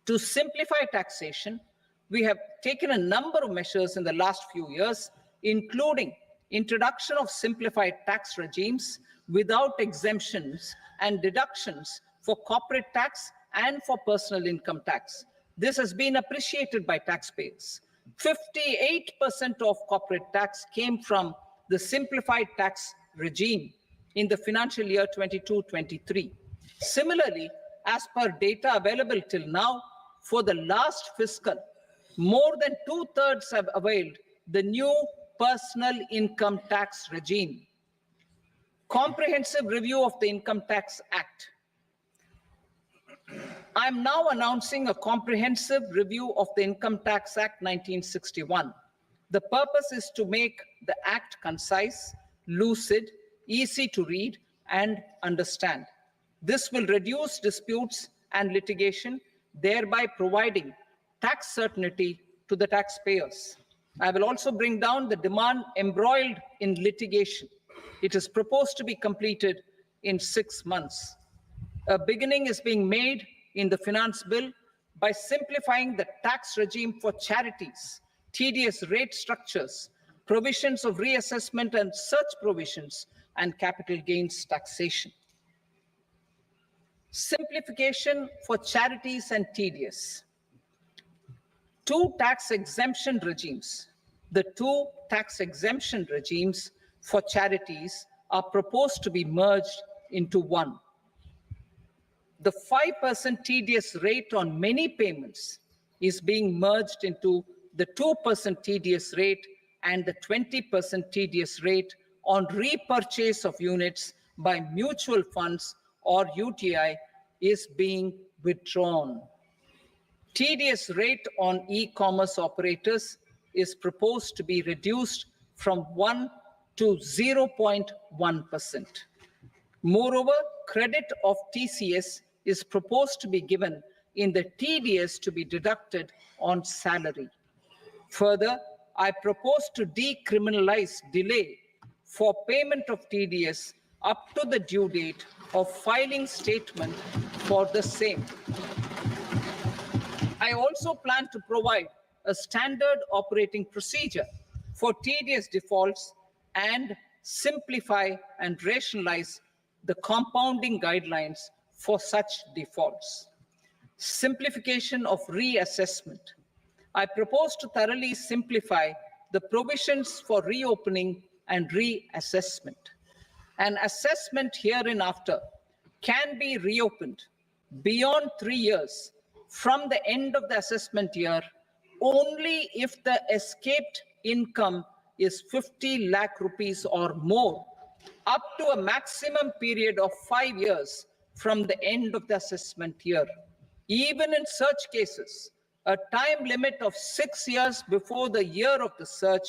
to simplify taxation. We have taken a number of measures in the last few years, including introduction of simplified tax regimes without exemptions and deductions for corporate tax and for personal income tax. This has been appreciated by taxpayers. 58% of corporate tax came from the simplified tax regime in the financial year 22-23. Similarly, as per data available till now, for the last fiscal, more than 2/3 have availed the new personal income tax regime. Comprehensive review of the Income Tax Act. I am now announcing a comprehensive review of the Income Tax Act 1961. The purpose is to make the act concise, lucid, easy to read and understand. This will reduce disputes and litigation, thereby providing tax certainty to the taxpayers. I will also bring down the demand embroiled in litigation. It is proposed to be completed in 6 months. A beginning is being made in the finance bill by simplifying the tax regime for charities, TDS rate structures, provisions of reassessment and such provisions, and capital gains taxation. Simplification for charities and TDS. Two tax exemption regimes. The two tax exemption regimes for charities are proposed to be merged into one. The 5% TDS rate on many payments is being merged into the 2% TDS rate, and the 20% TDS rate on repurchase of units by mutual funds or UTI is being withdrawn. TDS rate on e-commerce operators is proposed to be reduced from 1 to 0.1%. Moreover, credit of TCS is proposed to be given in the TDS to be deducted on salary. Further, I propose to decriminalize delay for payment of TDS up to the due date of filing statement for the same. I also plan to provide a standard operating procedure for TDS defaults and simplify and rationalize the compounding guidelines for such defaults. Simplification of reassessment. I propose to thoroughly simplify the provisions for reopening and reassessment. An assessment hereinafter can be reopened beyond 3 years from the end of the assessment year only if the escaped income is 50 lakh rupees or more, up to a maximum period of 5 years from the end of the assessment year. Even in such cases, a time limit of 6 years before the year of the search,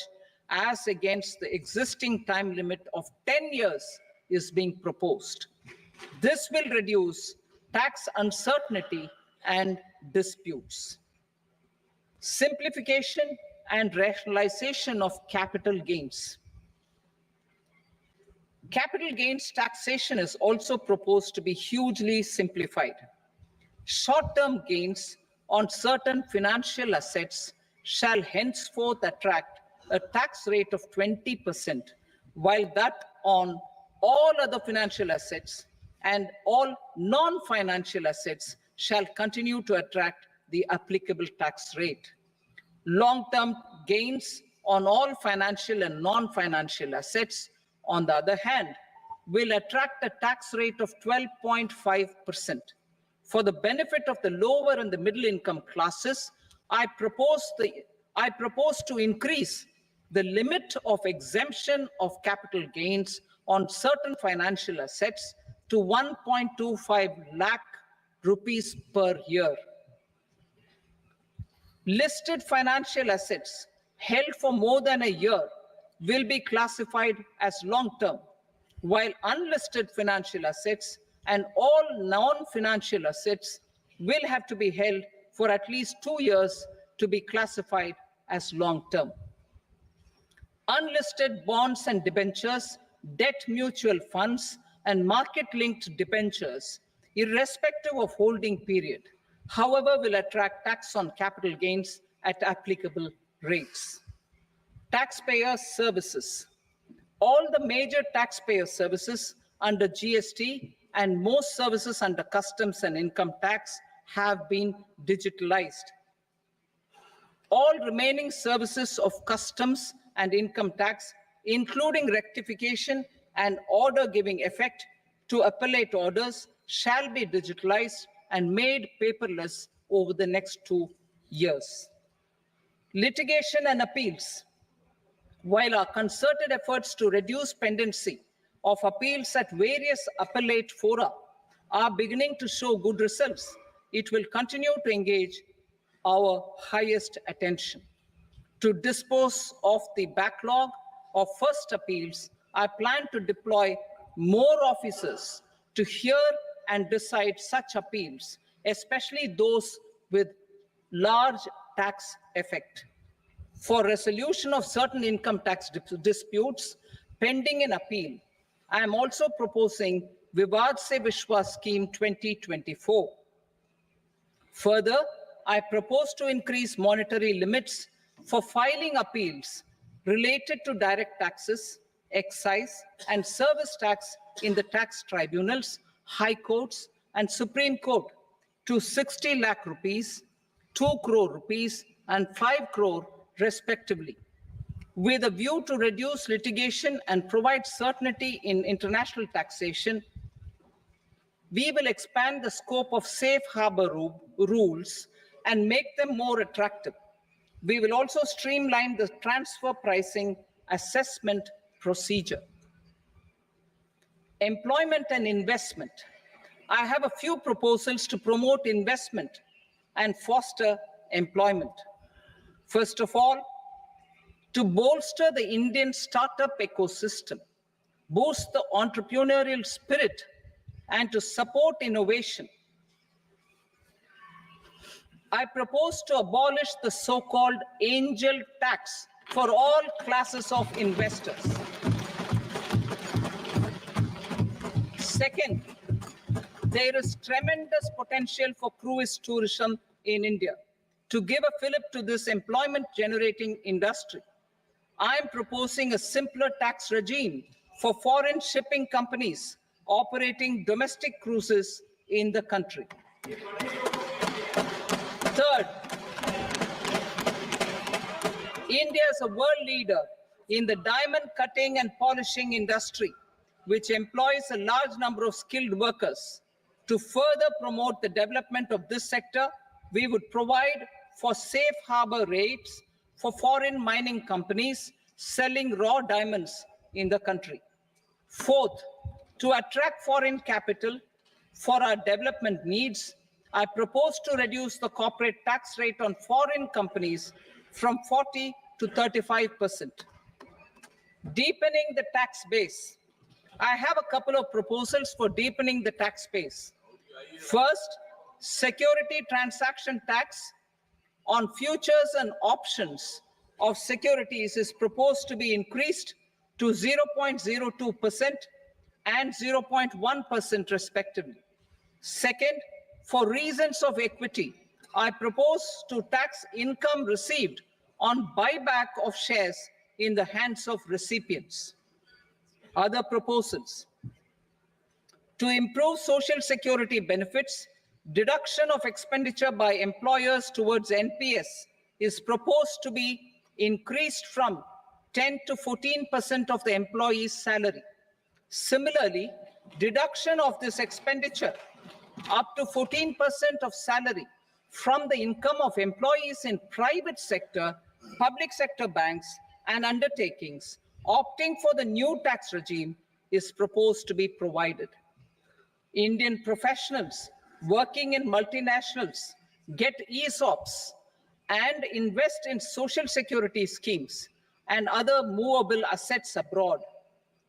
as against the existing time limit of 10 years, is being proposed. This will reduce tax uncertainty and disputes. Simplification and rationalization of capital gains. Capital gains taxation is also proposed to be hugely simplified. Short-term gains on certain financial assets shall henceforth attract a tax rate of 20%, while that on all other financial assets and all non-financial assets shall continue to attract the applicable tax rate. Long-term gains on all financial and non-financial assets, on the other hand, will attract a tax rate of 12.5%. For the benefit of the lower and the middle income classes, I propose to increase the limit of exemption of capital gains on certain financial assets to 1.25 lakh rupees per year. Listed financial assets held for more than a year will be classified as long-term, while unlisted financial assets and all non-financial assets will have to be held for at least 2 years to be classified as long-term. Unlisted bonds and debentures, debt mutual funds, and market-linked debentures, irrespective of holding period, however, will attract tax on capital gains at applicable rates. Taxpayer services. All the major taxpayer services under GST and most services under customs and income tax have been digitalized. All remaining services of customs and income tax, including rectification and order giving effect to appellate orders, shall be digitalized and made paperless over the next 2 years. Litigation and appeals. While our concerted efforts to reduce pendency of appeals at various appellate fora are beginning to show good results, it will continue to engage our highest attention. To dispose of the backlog of first appeals, I plan to deploy more officers to hear and decide such appeals, especially those with large tax effect. For resolution of certain income tax disputes pending in appeal, I am also proposing Vivad Se Vishwas Scheme 2024. Further, I propose to increase monetary limits for filing appeals related to direct taxes, excise, and service tax in the tax tribunals, high courts, and Supreme Court to 60 lakh rupees, 2 crore rupees, and 5 crore respectively. With a view to reduce litigation and provide certainty in international taxation, we will expand the scope of safe harbor rules and make them more attractive. We will also streamline the transfer pricing assessment procedure. Employment and investment. I have a few proposals to promote investment and foster employment. First of all, to bolster the Indian startup ecosystem, boost the entrepreneurial spirit, and to support innovation, I propose to abolish the so-called angel tax for all classes of investors. Second, there is tremendous potential for cruise tourism in India. To give a fillip to this employment-generating industry, I am proposing a simpler tax regime for foreign shipping companies operating domestic cruises in the country. Third, India is a world leader in the diamond cutting and polishing industry, which employs a large number of skilled workers. To further promote the development of this sector, we would provide for safe harbor rates for foreign mining companies selling raw diamonds in the country. Fourth, to attract foreign capital for our development needs, I propose to reduce the corporate tax rate on foreign companies from 40 to 35%. Deepening the tax base. I have a couple of proposals for deepening the tax base. First, security transaction tax on futures and options of securities is proposed to be increased to 0.02% and 0.1% respectively. Second, for reasons of equity, I propose to tax income received on buyback of shares in the hands of recipients. Other proposals: to improve social security benefits, deduction of expenditure by employers towards NPS is proposed to be increased from 10 to 14% of the employee's salary. Similarly, deduction of this expenditure up to 14% of salary from the income of employees in private sector, public sector banks, and undertakings opting for the new tax regime is proposed to be provided. Indian professionals working in multinationals get ESOPs and invest in social security schemes and other movable assets abroad.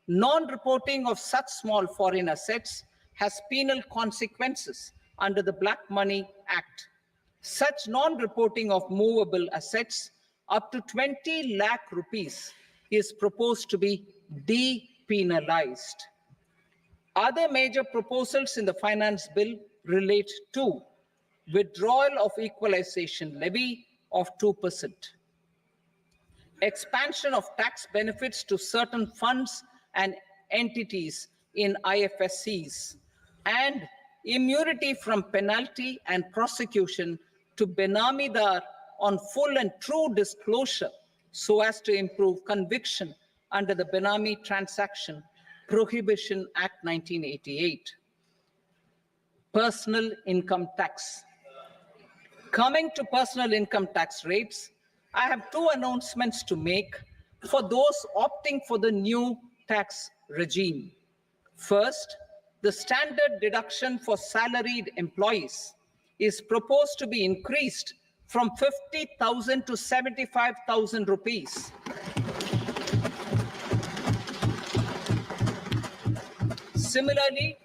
Non-reporting of such small foreign assets has penal consequences under the Black Money Act. Such non-reporting of movable assets up to 20 lakh rupees is proposed to be depenalized. Other major proposals in the finance bill relate to withdrawal of equalization levy of 2%, expansion of tax benefits to certain funds and entities in IFSCs, and immunity from penalty and prosecution to Benamidar on full and true disclosure so as to improve conviction under the Benami Transaction Prohibition Act 1988. Personal income tax. Coming to personal income tax rates, I have two announcements to make for those opting for the new tax regime. First, the standard deduction for salaried employees is proposed to be increased from 50,000 to 75,000 rupees. Similarly,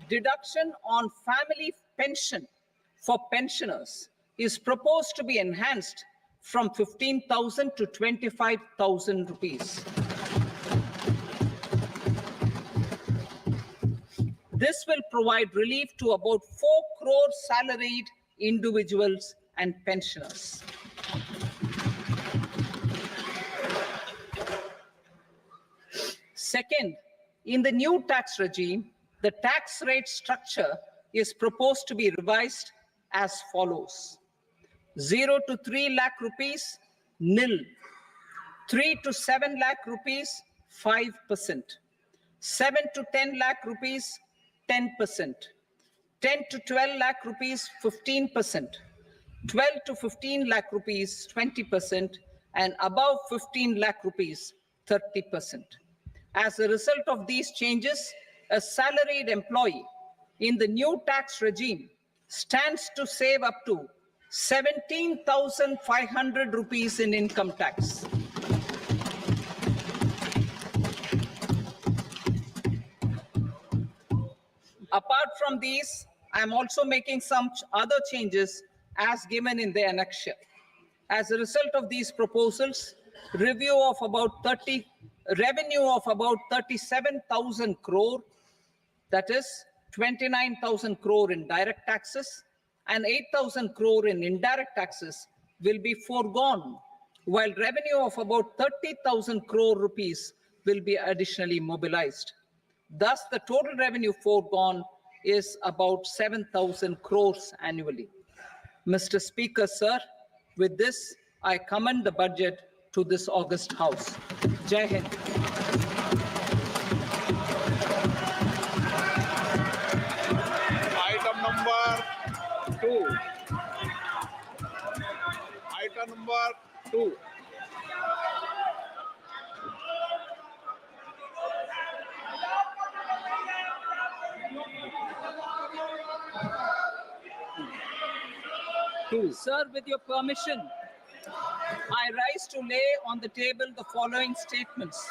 deduction on family pension for pensioners is proposed to be enhanced from 15,000 to 25,000 rupees. This will provide relief to about 4 crore salaried individuals and pensioners. Second, in the new tax regime, the tax rate structure is proposed to be revised as follows: 0 to 3 lakh rupees, nil; 3 to 7 lakh rupees, 5%; 7 to 10 lakh rupees, 10%; 10 to 12 lakh rupees, 15%; 12 to 15 lakh rupees, 20%; and above 15 lakh rupees, 30%. As a result of these changes, a salaried employee in the new tax regime stands to save up to 17,500 rupees in income tax. Apart from these, I am also making some other changes as given in the annexure. As a result of these proposals, revenue of about 37,000 crore, that is 29,000 crore in direct taxes and 8,000 crore in indirect taxes, will be foregone, while revenue of about 30,000 crore rupees will be additionally mobilized. Thus, the total revenue foregone is about 7,000 crores annually. Mr. Speaker, sir, with this, I commend the budget to this august House. Jai Hind. Item number 2. Item number 2. Sir, with your permission, I rise to lay on the table the following statements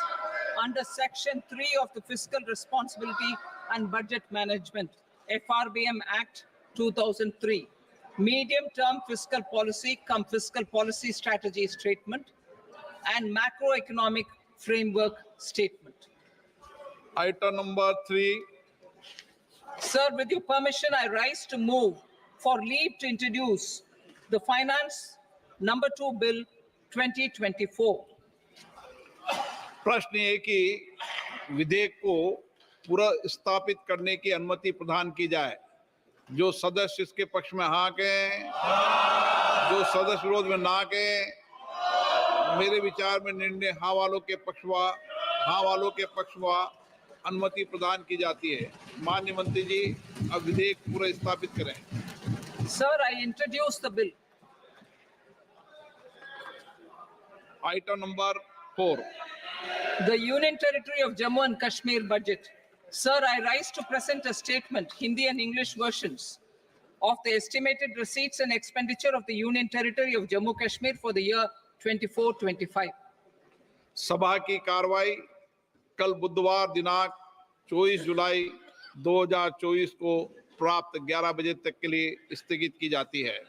under Section 3 of the Fiscal Responsibility and Budget Management, FRBM Act 2003, Medium-Term Fiscal Policy cum Fiscal Policy Strategy Statement, and Macroeconomic Framework Statement. Item number 3. Sir, with your permission, I rise to move for leave to introduce the Finance Number 2 Bill 2024. प्रश्न ये कि विधेयक को पुनर्स्थापित करने की अनुमति प्रदान की जाए। जो सदस्य इसके पक्ष में हाँ कहें, जो सदस्य विरोध में ना कहें। मेरे विचार में निर्णय हाँ वालों के पक्ष में अनुमति प्रदान की जाती है। माननीय मंत्री जी, अब विधेयक पुनर्स्थापित करें। Sir, I introduce the bill. Item number 4, The Union Territory of Jammu and Kashmir budget. Sir, I rise to present a statement, Hindi and English versions, of the estimated receipts and expenditure of the Union Territory of Jammu and Kashmir for the year 24-25. सभा की कार्रवाई कल बुधवार दिनांक 24 जुलाई 2024 को प्राप्त 11 बजे तक के लिए स्थगित की जाती है।